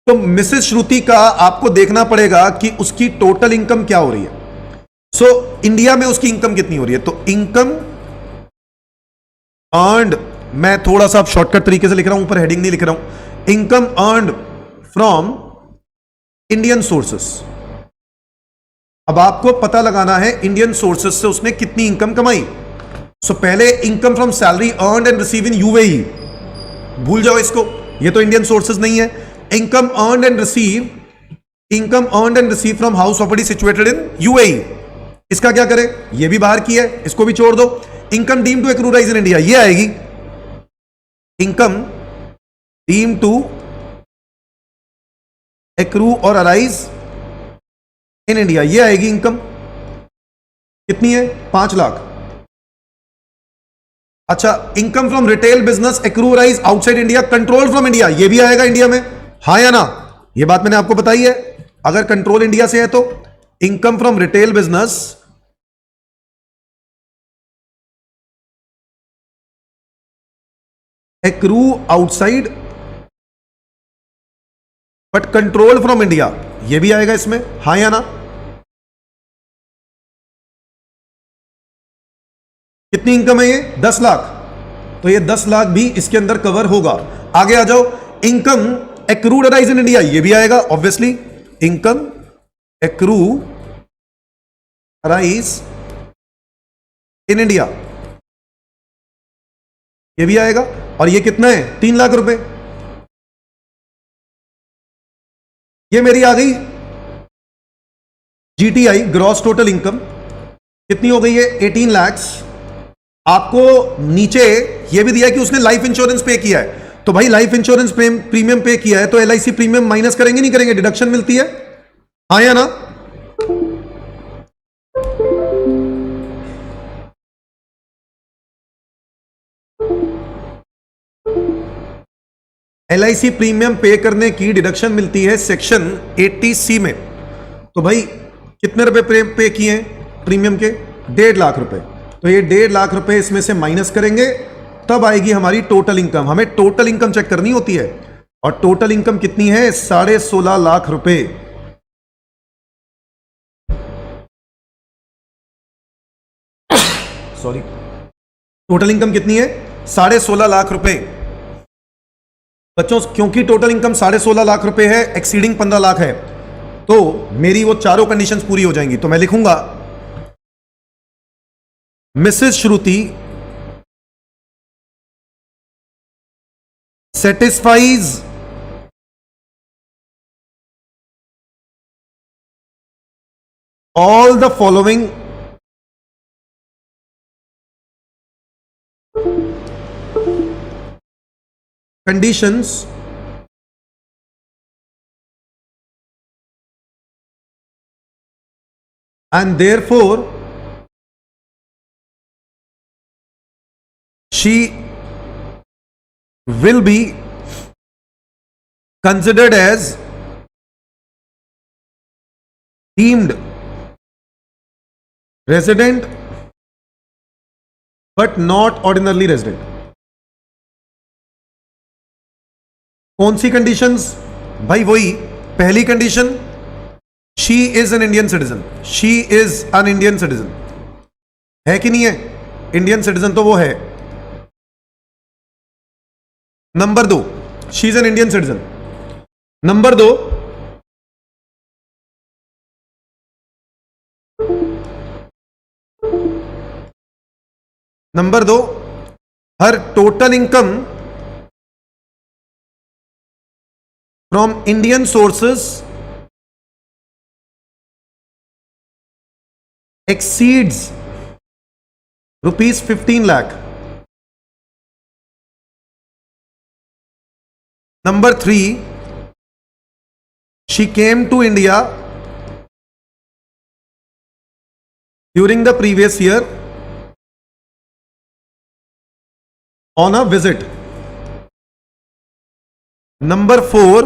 तो मिसेस श्रुति का आपको देखना पड़ेगा कि उसकी टोटल इनकम क्या हो रही है। सो इंडिया में उसकी इनकम कितनी हो रही है? तो इनकम अर्न्ड, मैं थोड़ा सा शॉर्टकट तरीके से लिख रहा हूं, ऊपर हेडिंग नहीं लिख रहा हूं। Income earned from Indian sources. अब आपको पता लगाना है इंडियन सोर्सेस से उसने कितनी इनकम कमाई। सो पहले income from salary earned and receive in UAE, भूल जाओ इसको, ये तो इंडियन सोर्सेस नहीं है। Income earned and receive from house property situated in UAE, इसका क्या करें? ये भी बाहर की है, इसको भी छोड़ दो। Income deem to accrue rise in India, ये आएगी। इनकम डीम टू एक्रू और अराइज इन इंडिया, ये आएगी इनकम। कितनी है? 5 लाख। अच्छा, income from retail business accrue rise outside India control from India, ये भी आएगा इंडिया में, हाँ या ना? ये बात मैंने आपको बताई है। अगर कंट्रोल इंडिया से है तो income from retail business accrue outside but control from India, ये भी आएगा इसमें, हाँ या ना? कितनी इनकम है ये? 10 लाख। तो ये 10 लाख भी इसके अंदर कवर होगा। आगे आ जाओ, income accrued arise in India, ये भी आएगा obviously. Income accrue arise in India, ये भी आएगा। और ये कितना है? 3 लाख रुपए। ये मेरी आ गई जीटीआई, ग्रॉस टोटल इनकम कितनी हो गई है? 18 लैक्स। आपको नीचे ये भी दिया है कि उसने लाइफ इंश्योरेंस पे किया है, तो भाई लाइफ इंश्योरेंस प्रीमियम पे किया है तो एलआईसी प्रीमियम माइनस करेंगे नहीं करेंगे? डिडक्शन मिलती है, हाँ या ना? एलआईसी प्रीमियम पे करने की डिडक्शन मिलती है सेक्शन 80C में। तो भाई कितने रुपए पे किए हैं प्रीमियम के? 1.5 लाख रुपए। तो ये 1.5 लाख रुपए इसमें से माइनस करेंगे, तब आएगी हमारी टोटल इनकम। हमें टोटल इनकम चेक करनी होती है, और टोटल इनकम कितनी है? 16.5 लाख रुपए। सॉरी, टोटल इनकम कितनी है? 16.5 लाख रुपए। बच्चों, क्योंकि टोटल इनकम 16.5 लाख रुपए है, एक्सीडिंग 15 लाख है, तो मेरी वो चारों कंडीशंस पूरी हो जाएंगी। तो मैं लिखूंगा Mrs Shruti satisfies all the following conditions and therefore she will be considered as deemed resident but not ordinarily resident. कौन सी कंडीशंस? भाई वही पहली condition, she is an Indian citizen. She is an Indian citizen, है कि नहीं है? इंडियन सिटीजन तो वो है। Number 2, she is an Indian citizen. Number 2, her total income from Indian sources exceeds rupees 15 lakh. Number 3, she came to India during the previous year on a visit. Number four,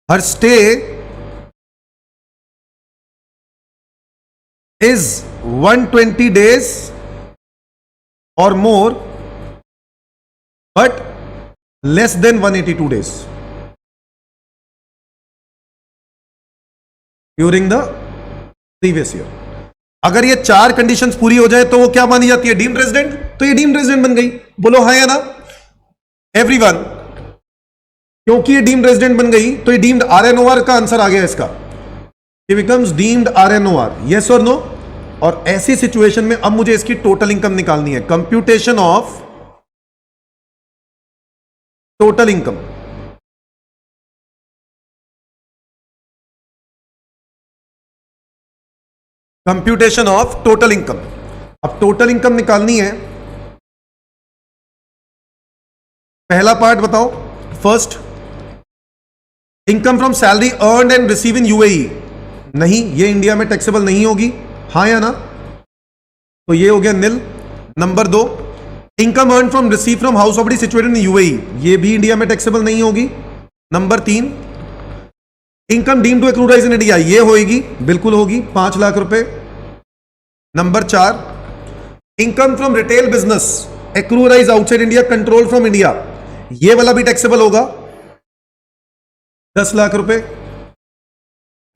her stay is 120 days or more but less than 182 days during the previous year. अगर ये चार कंडीशंस पूरी हो जाए तो वो क्या मानी जाती है? Deemed resident. तो ये डीम्ड रेजिडेंट बन गई। बोलो हाँ या ना एवरीवन। क्योंकि ये डीम्ड रेजिडेंट बन गई तो ये डीम्ड आरएनओआर का आंसर आ गया इसका। ये बिकम्स डीम्ड आरएनओआर। यस और नो? और ऐसी सिचुएशन में अब मुझे इसकी टोटल इनकम निकालनी है। Computation of total income. Computation of total income. अब टोटल इनकम निकालनी है। पहला पार्ट बताओ। First, income from salary earned and receive in UAE. नहीं, ये इंडिया में टैक्सेबल नहीं होगी। हाँ या ना? तो ये हो गया निल। नंबर दो, income earn from receive from house property situated in UAE. ये भी इंडिया में टैक्सेबल नहीं होगी। नंबर तीन, income deem to accrued in India. ये होगी, बिल्कुल होगी, 5 लाख रुपए। नंबर चार, income from retail business accrue arise outside India control from India. ये वाला भी टैक्सेबल होगा, 10 लाख रुपए।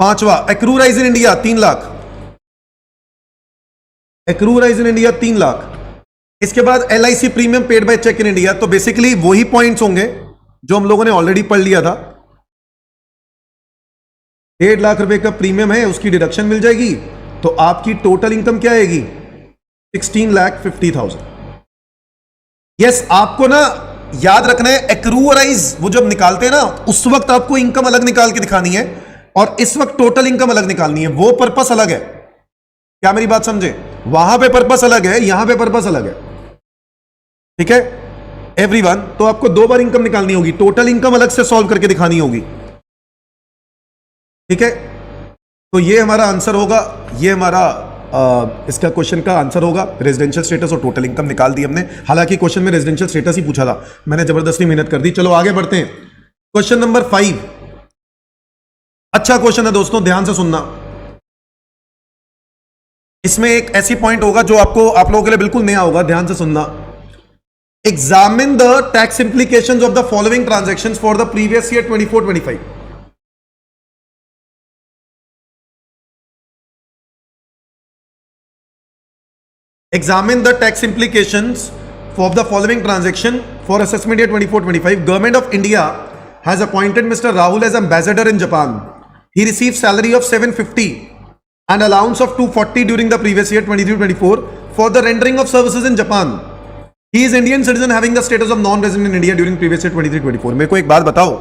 पांचवा, accrue arise in India 3 lakh. Accrue arise in India 3 lakh. इसके बाद LIC premium paid by cheque in India. तो बेसिकली वही पॉइंट्स होंगे जो हम लोगों ने ऑलरेडी पढ़ लिया था। 1.5 लाख रुपए का प्रीमियम है, उसकी डिडक्शन मिल जाएगी। तो आपकी टोटल इनकम क्या आएगी? 16,50,000। यस, आपको ना याद रखना है, एक्रूराइज वो जब निकालते हैं ना, उस वक्त आपको इनकम अलग निकाल के दिखानी है और इस वक्त टोटल इनकम अलग निकालनी है। वो पर्पस अलग है। क्या मेरी बात समझे? वहां पे पर्पस अलग है, यहां पे पर्पस अलग है। ठीक है एवरीवन? तो आपको 2 बार इनकम निकालनी होगी। टोटल इनकम अलग से सॉल्व करके दिखानी होगी। ठीक है, तो ये हमारा आंसर होगा। ये हमारा इसका क्वेश्चन का आंसर होगा। रेजिडेंशियल स्टेटस और टोटल इनकम निकाल दी हमने। हालांकि क्वेश्चन में रेजिडेंशियल स्टेटस ही पूछा था, मैंने जबरदस्ती मेहनत कर दी। चलो आगे बढ़ते हैं। Question number 5। अच्छा क्वेश्चन है दोस्तों, ध्यान से सुनना। इसमें एक ऐसी पॉइंट होगा जो आप लोगों के लिए बिल्कुल नया होगा। ध्यान से सुनना। Examine the tax implications of the following transactions for the previous year 24-25। Examine the tax implications of the following transaction for assessment year 24-25. Government of India has appointed Mr. Rahul as ambassador in Japan. He received salary of 750 and allowance of 240 during the previous year 23-24 for the rendering of services in Japan. He is Indian citizen having the status of non-resident in India during previous year 23-24. मेरे को एक बात बताओ,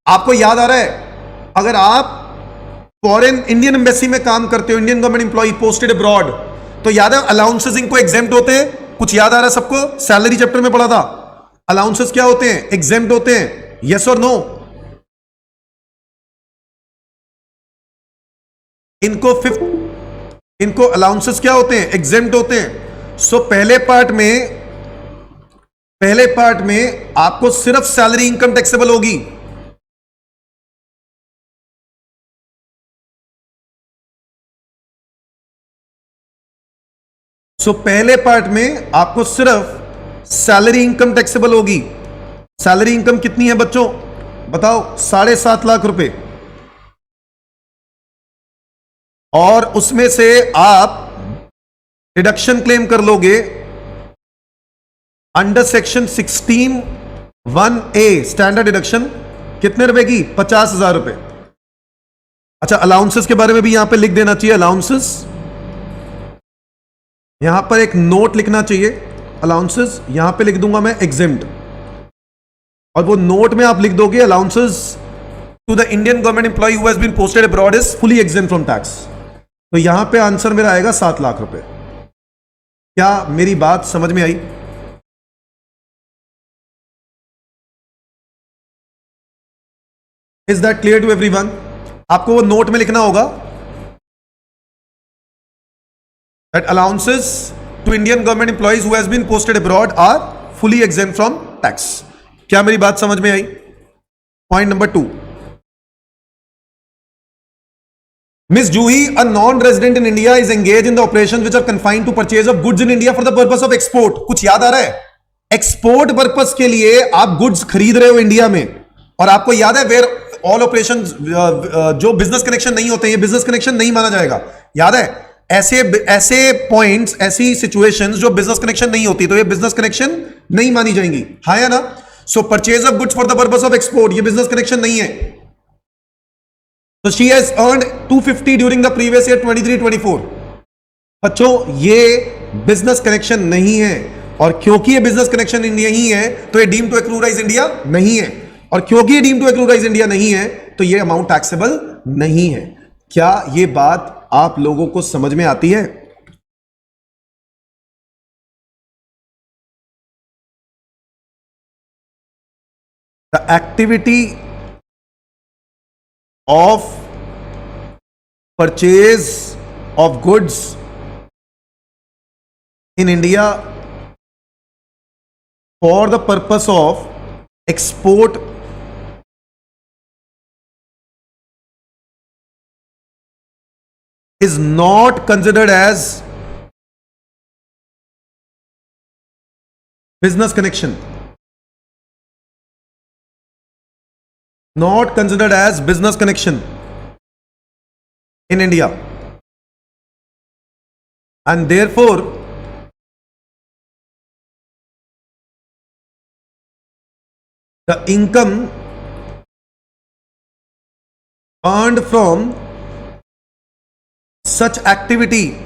आपको याद आ रहा है, अगर आप फॉरेन इंडियन एम्बेसी में काम करते हो, Indian government employ posted abroad, तो याद है अलाउंसेस इनको एग्जेम्प्ट होते हैं। कुछ याद आ रहा है सबको? सैलरी चैप्टर में पढ़ा था। अलाउंसेस क्या होते हैं? एग्जेम्प्ट होते हैं। यस और नो? इनको अलाउंसेस क्या होते हैं? एग्जेम्प्ट होते हैं। सो पहले पार्ट में आपको सिर्फ सैलरी इनकम टैक्सेबल होगी। पहले पार्ट में आपको सिर्फ सैलरी इनकम टैक्सेबल होगी। सैलरी इनकम कितनी है बच्चों? बताओ। 7.5 लाख रुपए। और उसमें से आप डिडक्शन क्लेम कर लोगे under section 16(1)(a) standard deduction कितने रुपए की? 50,000 रुपए। अच्छा, अलाउंसेस के बारे में भी यहां पे लिख देना चाहिए। अलाउंसेस, यहां पर एक नोट लिखना चाहिए। अलाउंसेस यहां पे लिख दूंगा मैं एग्जेम्प्ट, और वो नोट में आप लिख दोगे allowances to the Indian government employ who has been posted abroad is fully exempt from tax. तो यहां पे आंसर मेरा आएगा 7 लाख रुपए। क्या मेरी बात समझ में आई? Is that clear to everyone? आपको वो नोट में लिखना होगा। that allowances to Indian government employees who has been posted abroad are fully exempt from tax. क्या मेरी बात समझ में आई? Point number 2. Miss Juhi, a non-resident in India is engaged in the operations which are confined to purchase of goods in India for the purpose of export. कुछ याद आ रहा है? एक्सपोर्ट पर्पस के लिए आप गुड्स खरीद रहे हो इंडिया में, और आपको याद है वेयर ऑल ऑपरेशन, जो बिजनेस कनेक्शन नहीं होते, ये बिजनेस कनेक्शन नहीं माना जाएगा. याद है? ऐसे पॉइंट्स, ऐसी सिचुएशंस जो बिजनेस कनेक्शन नहीं होती, तो ये बिजनेस कनेक्शन नहीं मानी जाएंगी. हाँ या ना? सो purchase of goods for the purpose of export, ये बिजनेस कनेक्शन नहीं है. So she has earned 250 during the previous year 23-24. बच्चों ये बिजनेस कनेक्शन नहीं है, और क्योंकि ये बिजनेस कनेक्शन नहीं है तो ये डीम टू एक्रूराइज इंडिया नहीं है, और क्योंकि ये डीम टू एक्रूराइज इंडिया नहीं है तो ये अमाउंट टैक्सेबल नहीं है. क्या ये बात आप लोगों को समझ में आती है? The activity of purchase of goods in India for the purpose of export is not considered as business connection. Not considered as business connection in India, and therefore the income earned from such activity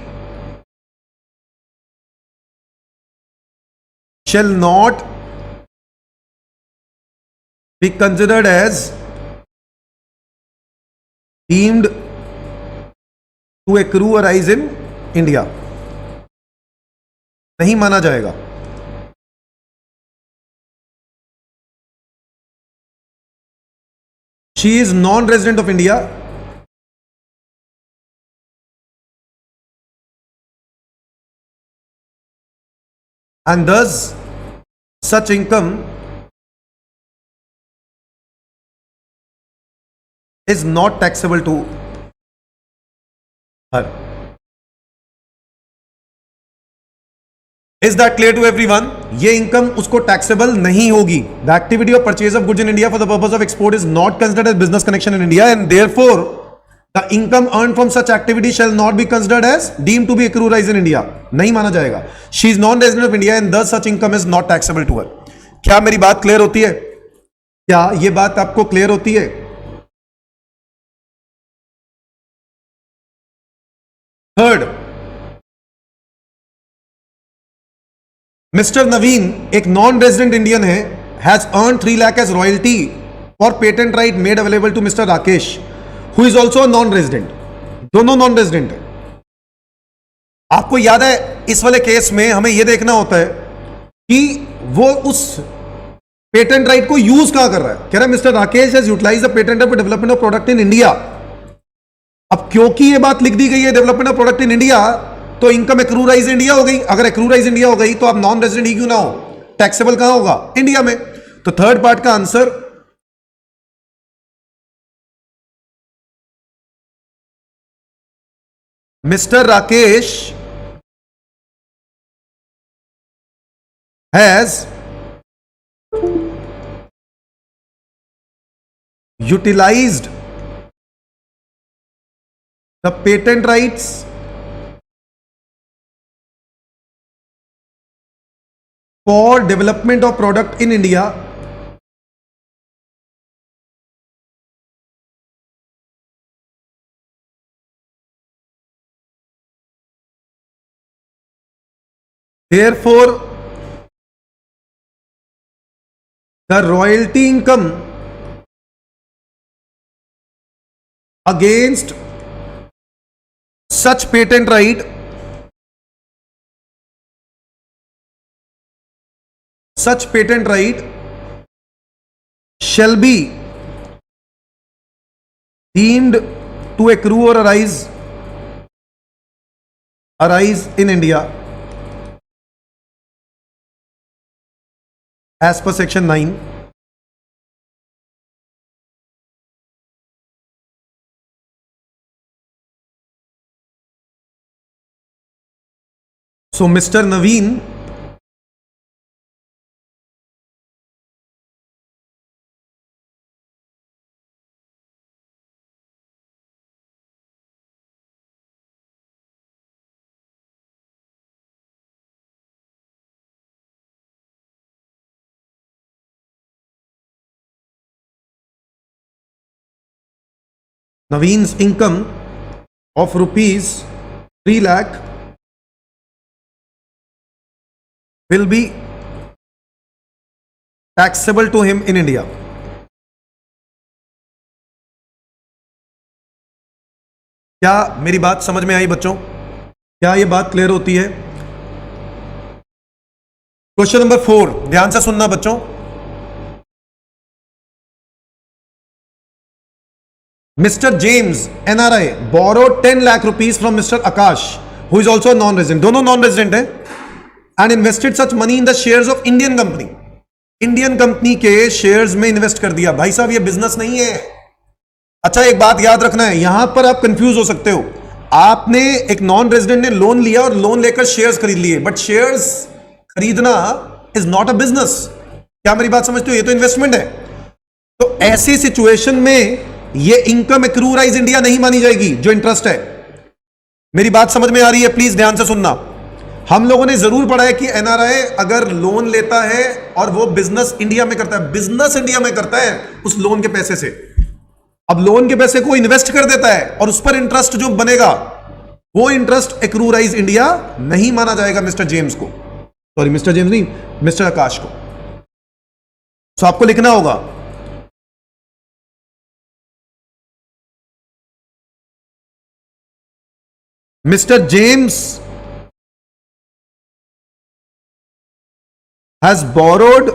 shall not be considered as deemed to accrue or arise in India. नहीं माना जाएगा. She is non-resident of India and thus such income is not taxable to her. Is that clear to everyone? ये इनकम उसको टैक्सेबल नहीं होगी. The activity of purchase of goods in India for the purpose of export is not considered as business connection in India, and therefore the income earned from such activity shall not be considered as deemed to be accrued in India. नहीं माना जाएगा. She is non-resident of India and thus such income is not taxable to her. क्या मेरी बात क्लियर होती है? क्या ये बात आपको क्लियर होती है? थर्ड, मिस्टर नवीन एक नॉन रेजिडेंट इंडियन है, has earn 3 lakh as royalty for patent right made available to mister Rakesh who is also non resident. दोनों नॉन रेजिडेंट है. आपको याद है इस वाले केस में हमें यह देखना होता है कि वो उस पेटेंट राइट को यूज कहां कर रहा है. कह रहा है mister Rakesh has utilize the patent for development of product in India. अब क्योंकि ये बात लिख दी गई है development of product in India, तो इनकम एक्रूराइज इंडिया हो गई. अगर एक्रूराइज इंडिया हो गई तो आप नॉन रेजिडेंट ही क्यों ना हो, टैक्सेबल कहां होगा? इंडिया में. तो थर्ड पार्ट का answer mister Rakesh has utilized the patent rights for development of product in India therefore the royalty income against such patent right shall be deemed to accrue or arise arise in India as per section 9. So Mr. Naveen Naveen's income of rupees 3 lakh will be taxable to him in India. क्या मेरी बात समझ में आई बच्चों? क्या ये बात क्लियर होती है? क्वेश्चन नंबर 4 ध्यान से सुनना बच्चों. Mr. James, NRI, borrowed 10 lakh rupees from Mr. Akash, who is also a non-resident. दोनों non-resident हैं, and invested such money in the shares of Indian company. Indian company के शेयर्स में इन्वेस्ट कर दिया. भाई साहब ये बिजनेस नहीं है. अच्छा एक बात याद रखना है, यहां पर आप कंफ्यूज हो सकते हो. आपने एक नॉन रेजिडेंट ने लोन लिया और लोन लेकर शेयर्स खरीद लिए, बट शेयर्स खरीदना इज नॉट अ बिजनेस. क्या मेरी बात समझते हो? ये तो इन्वेस्टमेंट है. तो ऐसी सिचुएशन में ये इनकम एक्रूराइज इंडिया नहीं मानी जाएगी, जो इंटरेस्ट है. मेरी बात समझ में आ रही है? प्लीज ध्यान से सुनना. हम लोगों ने जरूर पढ़ा है कि एनआरआई अगर लोन लेता है और वो बिजनेस इंडिया में करता है, बिजनेस इंडिया में करता है उस लोन के पैसे से, अब लोन के पैसे को इन्वेस्ट कर देता है और उस पर इंटरेस्ट जो बनेगा वो इंटरेस्ट एक्रूराइज इंडिया नहीं माना जाएगा मिस्टर जेम्स को. सॉरी मिस्टर जेम्स नहीं, मिस्टर आकाश को. तो आपको लिखना होगा Mr. James has borrowed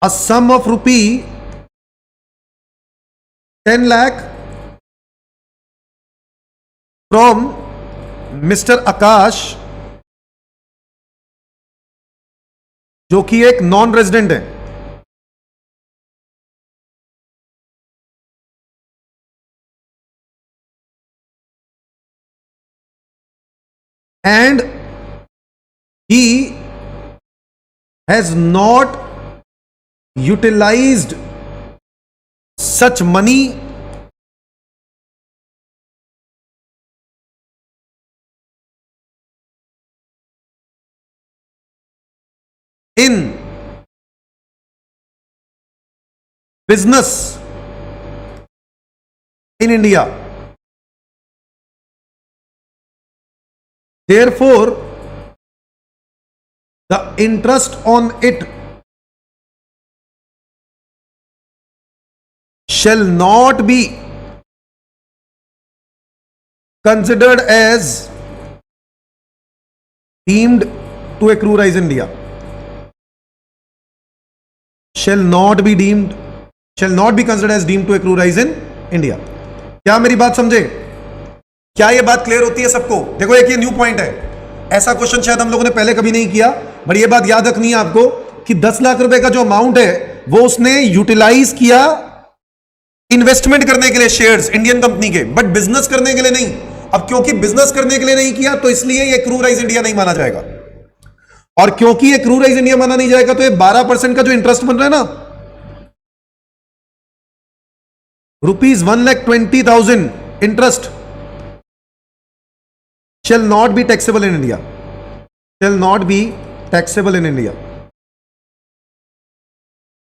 a sum of rupee 10 lakh from Mr. Akash, जो कि एक नॉन रेजिडेंट है. And he has not utilized such money in business in India. Therefore, the interest on it shall not be considered as deemed to accruerize India. Shall not be considered as deemed to accruerize in India. क्या मेरी बात समझे? क्या ये बात क्लियर होती है सबको? देखो एक ये न्यू पॉइंट है, ऐसा क्वेश्चन शायद हम लोगों ने पहले कभी नहीं किया, बट ये बात याद रखनी है आपको कि 10 लाख रुपए का जो अमाउंट है वो उसने यूटिलाइज किया इन्वेस्टमेंट करने के लिए शेयर्स इंडियन कंपनी के, बट बिजनेस करने के लिए नहीं. अब क्योंकि बिजनेस करने के लिए नहीं किया तो इसलिए ये एक्रूराइज इंडिया नहीं माना जाएगा, और क्योंकि एक्रूराइज इंडिया माना नहीं जाएगा तो ये 12% का जो इंटरेस्ट बन रहा है ना, ₹1,20,000 interest shall not be taxable in India. Shall not be taxable in India.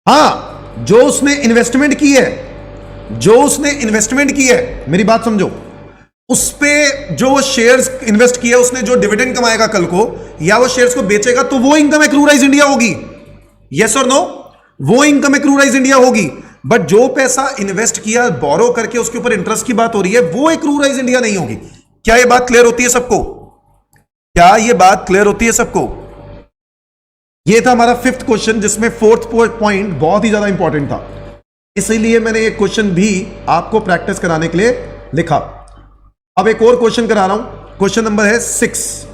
हां, जो उसने इन्वेस्टमेंट की है, मेरी बात समझो, उस पे जो वो शेयर्स इन्वेस्ट किया उसने, जो डिविडेंड कमाएगा कल को या वो शेयर्स को बेचेगा, तो वो इनकम एक्रूराइज इंडिया होगी. यस और नो? वो इनकम एक्रूराइज इंडिया होगी. बट जो पैसा इन्वेस्ट किया बोरो करके उसके ऊपर इंटरेस्ट की बात हो रही है, वो एक्रूराइज इंडिया नहीं होगी. क्या ये बात क्लियर होती है सबको? क्या ये बात क्लियर होती है सबको? ये था हमारा 5th क्वेश्चन, जिसमें 4th पॉइंट बहुत ही ज्यादा इंपॉर्टेंट था. इसीलिए मैंने एक क्वेश्चन भी आपको प्रैक्टिस कराने के लिए लिखा। अब एक और क्वेश्चन करा रहा हूं, क्वेश्चन नंबर है 6।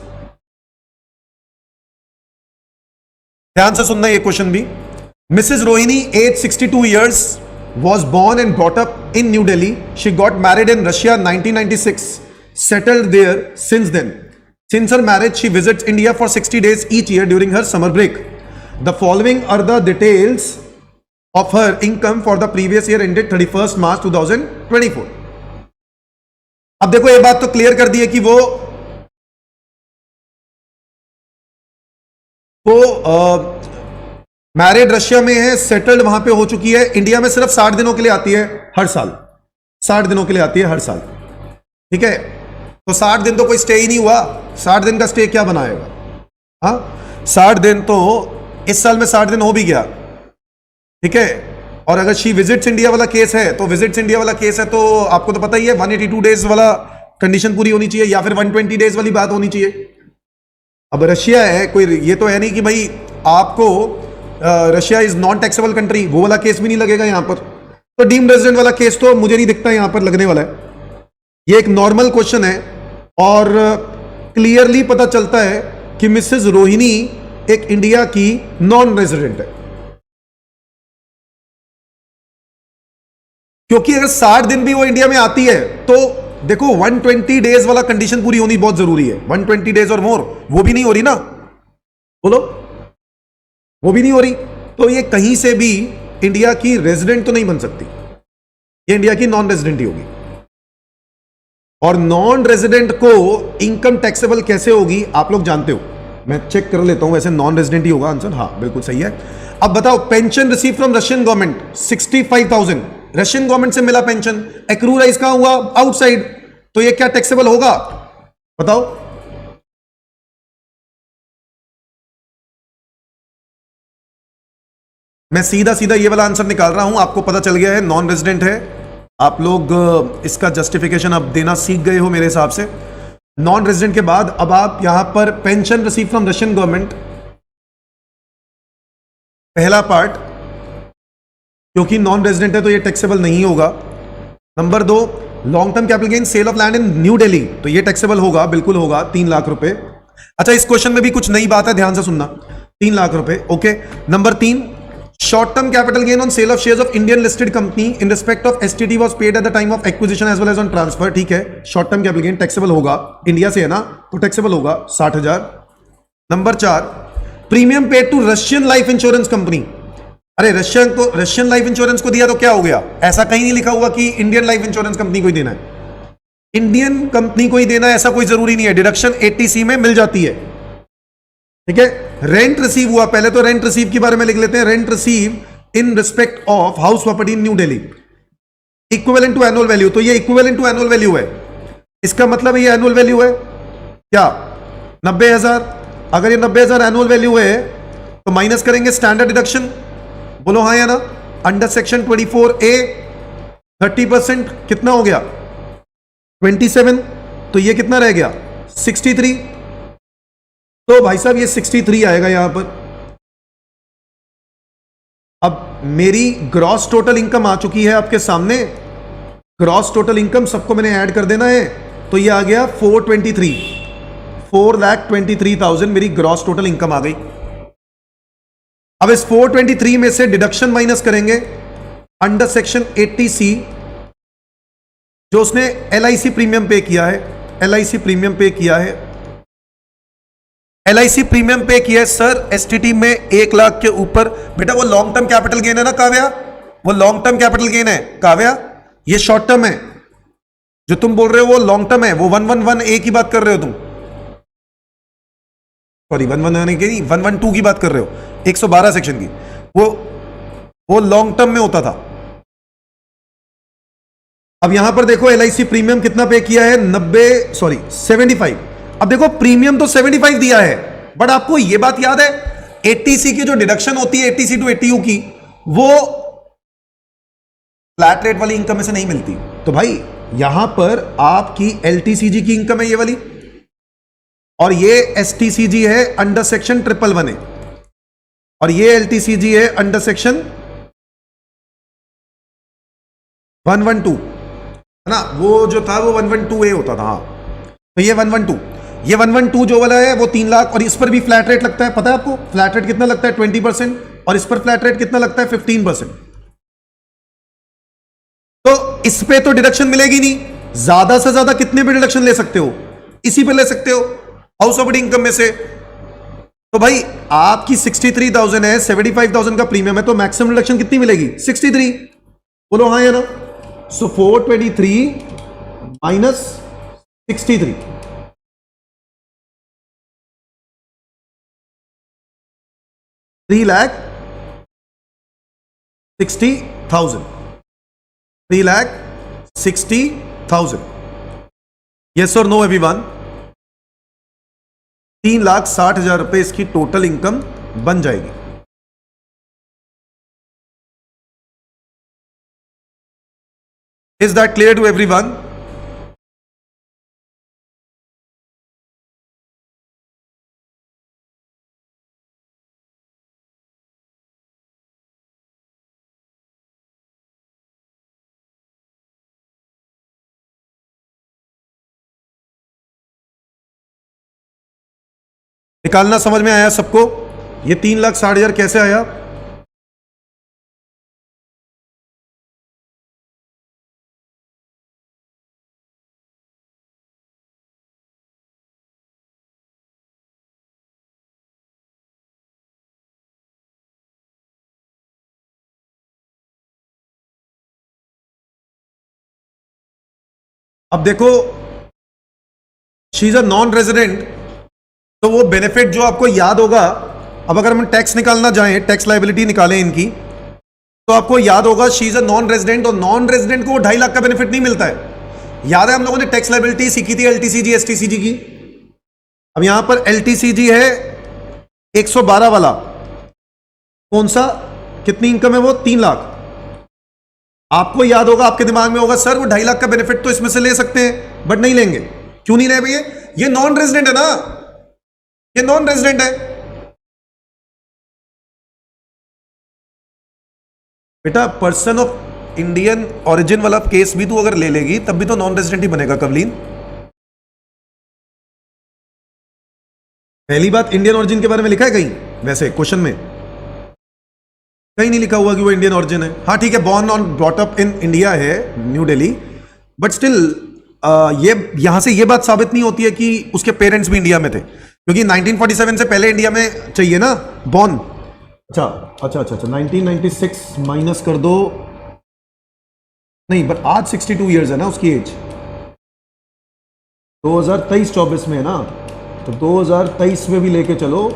ध्यान से सुनना ये क्वेश्चन भी। Mrs Rohini as 62 years was born and brought up in New Delhi. She got married in Russia 1996, settled there since then. Since her marriage, she visits India for 60 days each year during her summer break. The following are the details of her income for the previous year ended 31st March 2024. अब देखो ये बात तो क्लियर कर दी है कि वो मैरिड रशिया में है, सेटल्ड वहां पे हो चुकी है, इंडिया में सिर्फ 60 दिनों के लिए आती है हर साल, 60 दिनों के लिए आती है हर साल। ठीक है, तो 60 दिन तो कोई स्टे ही नहीं हुआ, 60 दिन का स्टे क्या बनाएगा? हाँ, 60 दिन तो इस साल में 60 दिन हो भी गया। ठीक है, और अगर शी विजिट्स इंडिया वाला केस है तो विजिट्स इंडिया वाला केस है तो आपको तो पता ही है 182 डेज वाला कंडीशन पूरी होनी चाहिए या फिर 120 डेज वाली बात होनी चाहिए। अब रशिया है, कोई ये तो है नहीं कि भाई आपको Russia is non taxable country, वो वाला केस भी नहीं लगेगा यहां पर। तो डीम्ड रेजिडेंट वाला केस तो मुझे नहीं दिखता यहां पर लगने वाला है। ये एक नॉर्मल क्वेश्चन है और क्लियरली पता चलता है कि मिसेस रोहिणी एक इंडिया की नॉन रेजिडेंट है, क्योंकि अगर 60 दिन भी वो इंडिया में आती है तो देखो 120 डेज वाला कंडीशन पूरी होनी बहुत जरूरी है। 120 डेज और मोर वो भी नहीं हो रही ना, बोलो, वो भी नहीं हो रही, तो ये कहीं से भी इंडिया की रेजिडेंट तो नहीं बन सकती, ये इंडिया की नॉन रेजिडेंट ही होगी। और नॉन रेजिडेंट को इनकम टैक्सेबल कैसे होगी आप लोग जानते हो, मैं चेक कर लेता हूं, वैसे नॉन रेजिडेंट ही होगा आंसर। हाँ बिल्कुल सही है। अब बताओ, pension receive from Russian government 65,000, Russian government से मिला पेंशन, एक्रूराइज कहां हुआ? आउटसाइड, तो ये क्या टैक्सेबल होगा बताओ? मैं सीधा सीधा ये वाला आंसर निकाल रहा हूं, आपको पता चल गया है नॉन रेजिडेंट है। आप लोग इसका जस्टिफिकेशन अब देना सीख गए हो मेरे हिसाब से। नॉन रेजिडेंट के बाद अब आप यहां पर pension receive from Russian government, पहला पार्ट, क्योंकि नॉन रेजिडेंट है तो ये टैक्सेबल नहीं होगा। Number 2, long term capital gain sale of land in New Delhi, तो ये टैक्सेबल होगा, बिल्कुल होगा, 3 लाख रुपए। अच्छा, इस क्वेश्चन में भी कुछ नई बात है, ध्यान से सुनना, 3 लाख रुपए, okay. Number 3, short term capital gain on sale of shares of Indian listed company in respect of STT was paid at the time of acquisition as well as on transfer, ठीक है। Short term capital gain taxable होगा, इंडिया से है ना तो टैक्सेबल होगा 60,000। Number 4, premium paid to Russian life insurance company, अरे रशियन लाइफ इंश्योरेंस को दिया तो क्या हो गया? ऐसा कहीं नहीं लिखा हुआ कि इंडियन लाइफ इंश्योरेंस कंपनी को ही देना है, इंडियन कंपनी को ही देना है ऐसा कोई जरूरी नहीं है, डिडक्शन 80C में मिल जाती है। ठीक है, रेंट रिसीव हुआ, पहले तो रेंट रिसीव के बारे में लिख लेते हैं, rent receive in respect of house property in New Delhi, equivalent to annual value, तो ये इक्विवेलेंट टू एनुअल वैल्यू है, इसका मतलब ये एनुअल वैल्यू है क्या? 90,000। अगर ये 90,000 एनुअल वैल्यू है तो माइनस करेंगे स्टैंडर्ड डिडक्शन, बोलो हाँ या ना, अंडर सेक्शन 24A 30% कितना हो गया? 27, तो ये कितना रह गया? 63, तो भाई साहब ये 63 आएगा यहां पर। अब मेरी ग्रॉस टोटल इनकम आ चुकी है आपके सामने, ग्रॉस टोटल इनकम सबको मैंने ऐड कर देना है, तो ये आ गया 4,23,000 मेरी ग्रॉस टोटल इनकम आ गई। अब इस 423 में से डिडक्शन माइनस करेंगे अंडर सेक्शन 80C, जो उसने LIC प्रीमियम पे किया है, LIC प्रीमियम पे किया है, LIC प्रीमियम पे किया है सर एसटीटी में 1 लाख के ऊपर। बेटा वो लॉन्ग टर्म कैपिटल गेन है ना काव्या, वो लॉन्ग टर्म कैपिटल गेन है काव्या, ये शॉर्ट टर्म है, जो तुम बोल रहे हो वो लॉन्ग टर्म है, वो 111A की बात कर रहे हो तुम, सॉरी 111A की नहीं, 112 की बात कर रहे हो, 112 सेक्शन की, वो लॉन्ग टर्म में होता था। अब यहां पर देखो LIC प्रीमियम कितना पे किया है, 75। अब देखो प्रीमियम तो 75 दिया है, बट आपको यह बात याद है 80C की जो डिडक्शन होती है 80C टू 80U की, वो फ्लैट रेट वाली इनकम में से नहीं मिलती। तो भाई यहां पर आपकी LTCG की इनकम है ये वाली, और ये STCG है अंडर सेक्शन 111A, और ये LTCG है अंडर सेक्शन 112 है ना, वो जो था वो 112A होता था। हाँ, तो ये 112, ये 112 जो वाला है वो 3 लाख, और इस पर भी फ्लैट रेट लगता है। पता है आपको फ्लैट रेट कितना लगता है? 20%। और इस पर फ्लैट रेट कितना लगता है? 15%। तो इस पे तो डिडक्शन मिलेगी नहीं। ज्यादा से ज्यादा कितने पे डिडक्शन ले सकते हो? इसी पे ले सकते हो, हाउस होल्ड इनकम में से। तो भाई आपकी 63,000 है, 75,000 का प्रीमियम है, तो मैक्सिमम डिडक्शन कितनी मिलेगी? 63। बोलो हाँ या ना? So 423 minus 63, 3,60,000, 3,60,000। यस और नो एवरीवन? 3,60,000 रुपए इसकी टोटल इनकम बन जाएगी। Is that clear to everyone? निकालना समझ में आया सबको? ये 3,60,000 कैसे आया? अब देखो, she is a non resident, तो वो बेनिफिट जो आपको याद होगा, अब अगर हम टैक्स निकालना जाएं, टैक्स लाइबिलिटी निकालें इनकी, तो आपको याद होगा she is a non resident, और नॉन रेजिडेंट को 2.5 लाख का बेनिफिट नहीं मिलता है। याद है हम लोगों ने टैक्स लाइबिलिटी सीखी थी एलटीसीजी एसटीसीजी की। अब यहां पर एलटीसीजी है 112 वाला, कौन सा? कितनी इनकम है वो? 3 लाख। आपको याद होगा, आपके दिमाग में होगा सर वो 2.5 लाख का बेनिफिट तो इसमें से ले सकते हैं, बट नहीं लेंगे। क्यों नहीं ले भैया? ये नॉन रेजिडेंट है ना, ये नॉन रेजिडेंट है। बेटा पर्सन ऑफ इंडियन ओरिजिन वाला केस भी तू अगर ले लेगी तब भी तो नॉन रेजिडेंट ही बनेगा कवलीन। पहली बात, इंडियन ओरिजिन के बारे में लिखा है कहीं? वैसे क्वेश्चन में कहीं नहीं लिखा हुआ कि वो इंडियन ओरिजिन है। हाँ ठीक है, born on brought up in India है, न्यू दिल्ली, बट स्टिल ये यहां से ये बात साबित नहीं होती है कि उसके पेरेंट्स भी इंडिया में थे, क्योंकि 1947 से पहले इंडिया में चाहिए ना बॉर्न। अच्छा अच्छा अच्छा अच्छा, 1996 माइनस कर दो, नहीं बट आज 62 इयर्स है ना उसकी एज, 2023-24 में है ना, तो 2023 में भी लेके चलो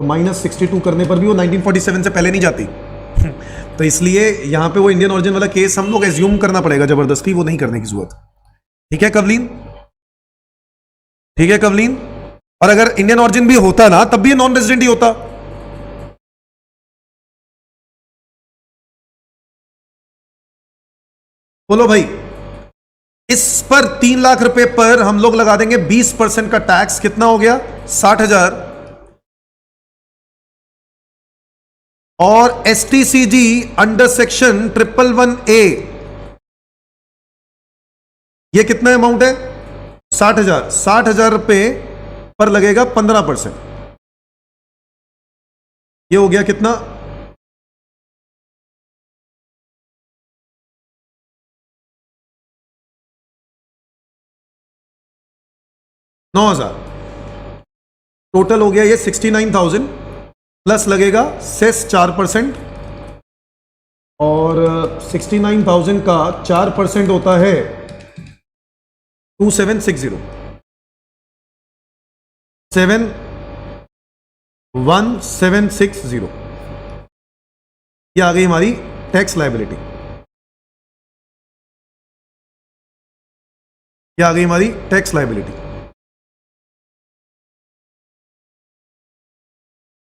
तो माइनस 62 करने पर भी वो 1947 से पहले नहीं जाती। तो इसलिए यहां पे वो इंडियन ओरिजिन वाला केस हम लोग एज्यूम करना पड़ेगा जबरदस्ती, वो नहीं करने की जरूरत। ठीक है कवलीन? ठीक है कवलीन? और अगर इंडियन ओरिजिन भी होता ना तब भी नॉन रेजिडेंट ही होता। बोलो भाई, इस पर 3 लाख रुपए पर हम लोग लगा देंगे 20% का टैक्स। कितना हो गया? 60,000। और एसटीसीजी अंडर सेक्शन 111A, ये कितना अमाउंट है? 60,000। 60,000 रुपए पर लगेगा 15%। ये हो गया कितना? 9,000। टोटल हो गया ये 69,000, प्लस लगेगा सेस 4%, और 69,000 का 4% होता है 2760, 71760। ये आ गई हमारी टैक्स लायबिलिटी, ये आ गई हमारी टैक्स लायबिलिटी।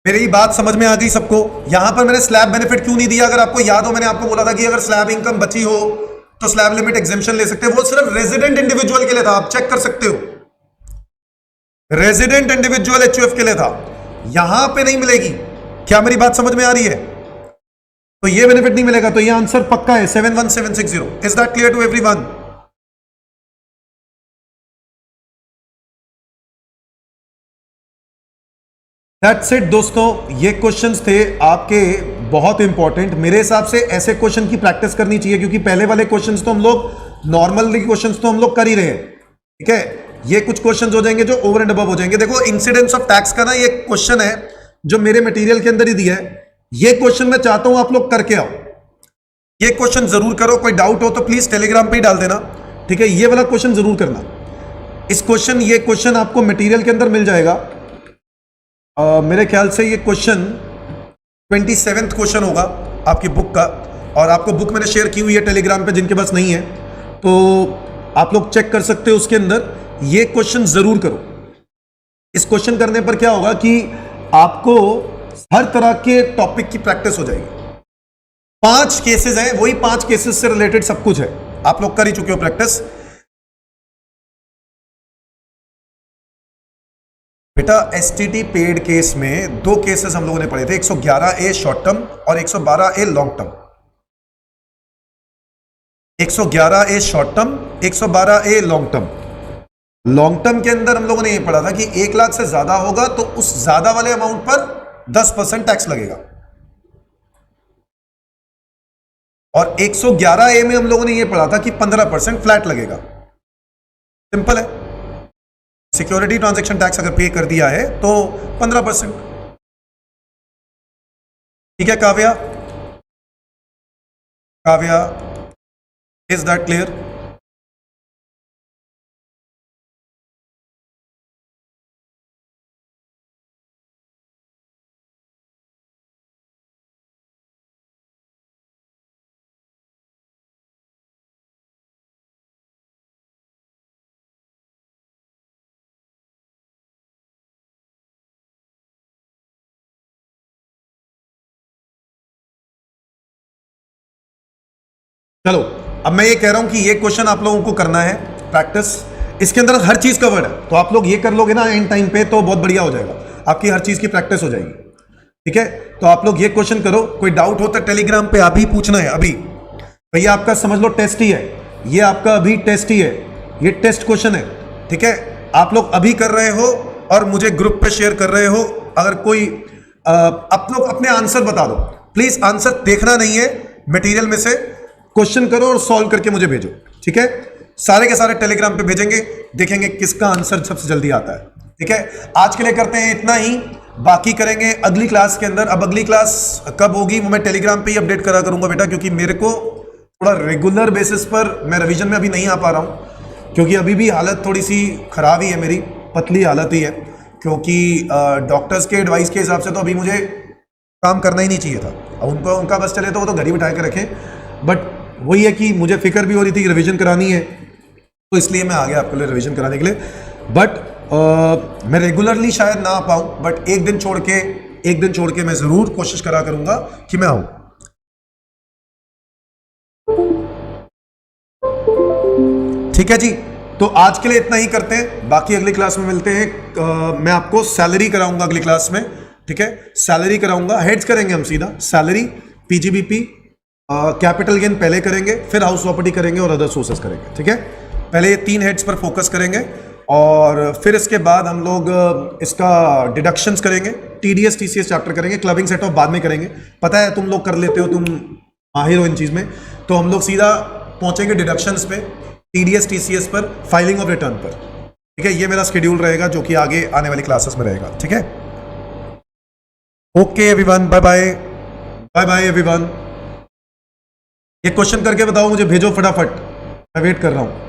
मेरी बात समझ में आ गई सबको? यहां पर मैंने स्लैब बेनिफिट क्यों नहीं दिया? अगर आपको याद हो, मैंने आपको बोला था कि अगर स्लैब इनकम बची हो तो स्लैब लिमिट एग्जेम्पशन ले सकते हैं। वो सिर्फ रेजिडेंट इंडिविजुअल के लिए था, आप चेक कर सकते हो, रेजिडेंट इंडिविजुअल एचयूएफ के लिए था, यहां पे नहीं मिलेगी। क्या मेरी बात समझ में आ रही है? तो ये बेनिफिट नहीं मिलेगा। तो ये आंसर पक्का है 71760। Is that clear to everyone? That's it दोस्तों, ये क्वेश्चंस थे आपके बहुत इंपॉर्टेंट। मेरे हिसाब से ऐसे क्वेश्चन की प्रैक्टिस करनी चाहिए, क्योंकि पहले वाले क्वेश्चंस तो हम लोग नॉर्मल क्वेश्चंस तो हम लोग कर ही रहे हैं, ठीक है। ये कुछ क्वेश्चंस हो जाएंगे जो ओवर एंड अबव हो जाएंगे। देखो इंसिडेंस ऑफ टैक्स का ना ये क्वेश्चन है जो मेरे मटेरियल के अंदर ही दिया है। ये क्वेश्चन मैं चाहता हूं आप लोग करके आओ, ये क्वेश्चन जरूर करो। कोई डाउट हो तो प्लीज टेलीग्राम पे ही डाल देना, ठीक है। ये वाला क्वेश्चन जरूर करना। ये क्वेश्चन आपको मटेरियल के अंदर मिल जाएगा। मेरे ख्याल से ये क्वेश्चन 27th क्वेश्चन होगा आपकी बुक का, और आपको बुक मैंने शेयर की हुई है टेलीग्राम पे, जिनके पास नहीं है तो आप लोग चेक कर सकते हो उसके अंदर। ये क्वेश्चन जरूर करो। इस क्वेश्चन करने पर क्या होगा कि आपको हर तरह के टॉपिक की प्रैक्टिस हो जाएगी। 5 केसेस हैं, वही 5 केसेस से रिलेटेड सब कुछ है, आप लोग कर ही चुके हो प्रैक्टिस। बेटा एसटीटी पेड केस में 2 केसेस हम लोगों ने पढ़े थे, 111A शॉर्ट टर्म और 112A long term. 111A short term, 112A long term. Long term के अंदर हम लोगों ने ये पढ़ा था कि 1 लाख से ज्यादा होगा तो उस ज्यादा वाले अमाउंट पर 10% टैक्स लगेगा, और 111A में हम लोगों ने ये पढ़ा था कि 15% फ्लैट लगेगा। सिंपल है, सिक्योरिटी ट्रांजैक्शन टैक्स अगर पे कर दिया है तो 15%। ठीक है काव्या, इज दैट क्लियर? चलो अब मैं ये कह रहा हूं कि ये क्वेश्चन आप लोगों को करना है प्रैक्टिस। इसके अंदर हर चीज कवर्ड है, तो आप लोग ये कर लोगे ना एंड टाइम पे तो बहुत बढ़िया हो जाएगा, आपकी हर चीज की प्रैक्टिस हो जाएगी, ठीक है। तो आप लोग ये क्वेश्चन करो। कोई डाउट हो तो टेलीग्राम पे अभी पूछना है, अभी। भैया आपका समझ लो टेस्ट ही है, ये आपका अभी टेस्ट ही है, ये टेस्ट क्वेश्चन है, ठीक है। आप लोग अभी कर रहे हो और मुझे ग्रुप पे शेयर कर रहे हो। अगर कोई आप लोग अपने आंसर बता दो प्लीज, आंसर देखना नहीं है, मटेरियल में से क्वेश्चन करो और सॉल्व करके मुझे भेजो, ठीक है। सारे के सारे टेलीग्राम पे भेजेंगे, देखेंगे किसका आंसर सबसे जल्दी आता है, ठीक है। आज के लिए करते हैं इतना ही, बाकी करेंगे अगली क्लास के अंदर। अब अगली क्लास कब होगी वो मैं टेलीग्राम पे ही अपडेट करा करूंगा बेटा, क्योंकि मेरे को थोड़ा रेगुलर बेसिस पर मैं रिवीजन में अभी नहीं आ पा रहा हूं, क्योंकि अभी भी हालत थोड़ी सी खराब ही है, मेरी पतली हालत ही है, क्योंकि डॉक्टर्स के एडवाइस के हिसाब से तो अभी मुझे काम करना ही नहीं चाहिए था। अब उनका बस चले तो वो तो घर ही बिठा के रखें, बट वही है कि मुझे फिक्र भी हो रही थी कि रिवीजन करानी है, तो इसलिए मैं आ गया आपके लिए रिवीजन कराने के लिए। बट मैं रेगुलरली शायद ना आ पाऊँ, बट एक दिन छोड़ के मैं ज़रूर कोशिश करा करूँगा कि मैं आऊँ। ठीक है जी, तो आज के लिए इतना ही करते हैं, बाकी अगली क्लास में मिलते हैं। मैं आपको सैलरी कराऊंगा अगली क्लास में, ठीक है। सैलरी कराऊंगा, हेड्स करेंगे हम सीधा, सैलरी, पीजीबीपी, कैपिटल गेन पहले करेंगे, फिर हाउस प्रॉपर्टी करेंगे और अदर सोर्सेस करेंगे, ठीक है। पहले ये 3 हेड्स पर फोकस करेंगे और फिर इसके बाद हम लोग इसका डिडक्शंस करेंगे, टीडीएस टीसीएस चैप्टर करेंगे, क्लबिंग सेट ऑफ बाद में करेंगे। पता है तुम लोग कर लेते हो, तुम माहिर हो इन चीज़ में, तो हम लोग सीधा पहुंचेंगे डिडक्शंस पे, टीडीएस टीसीएस पर, फाइलिंग ऑफ रिटर्न पर, ठीक है। ये मेरा शेड्यूल रहेगा जो कि आगे आने वाली क्लासेस में रहेगा, ठीक है। Okay everyone, bye bye everyone. ये क्वेश्चन करके बताओ, मुझे भेजो फटाफट, मैं वेट कर रहा हूं।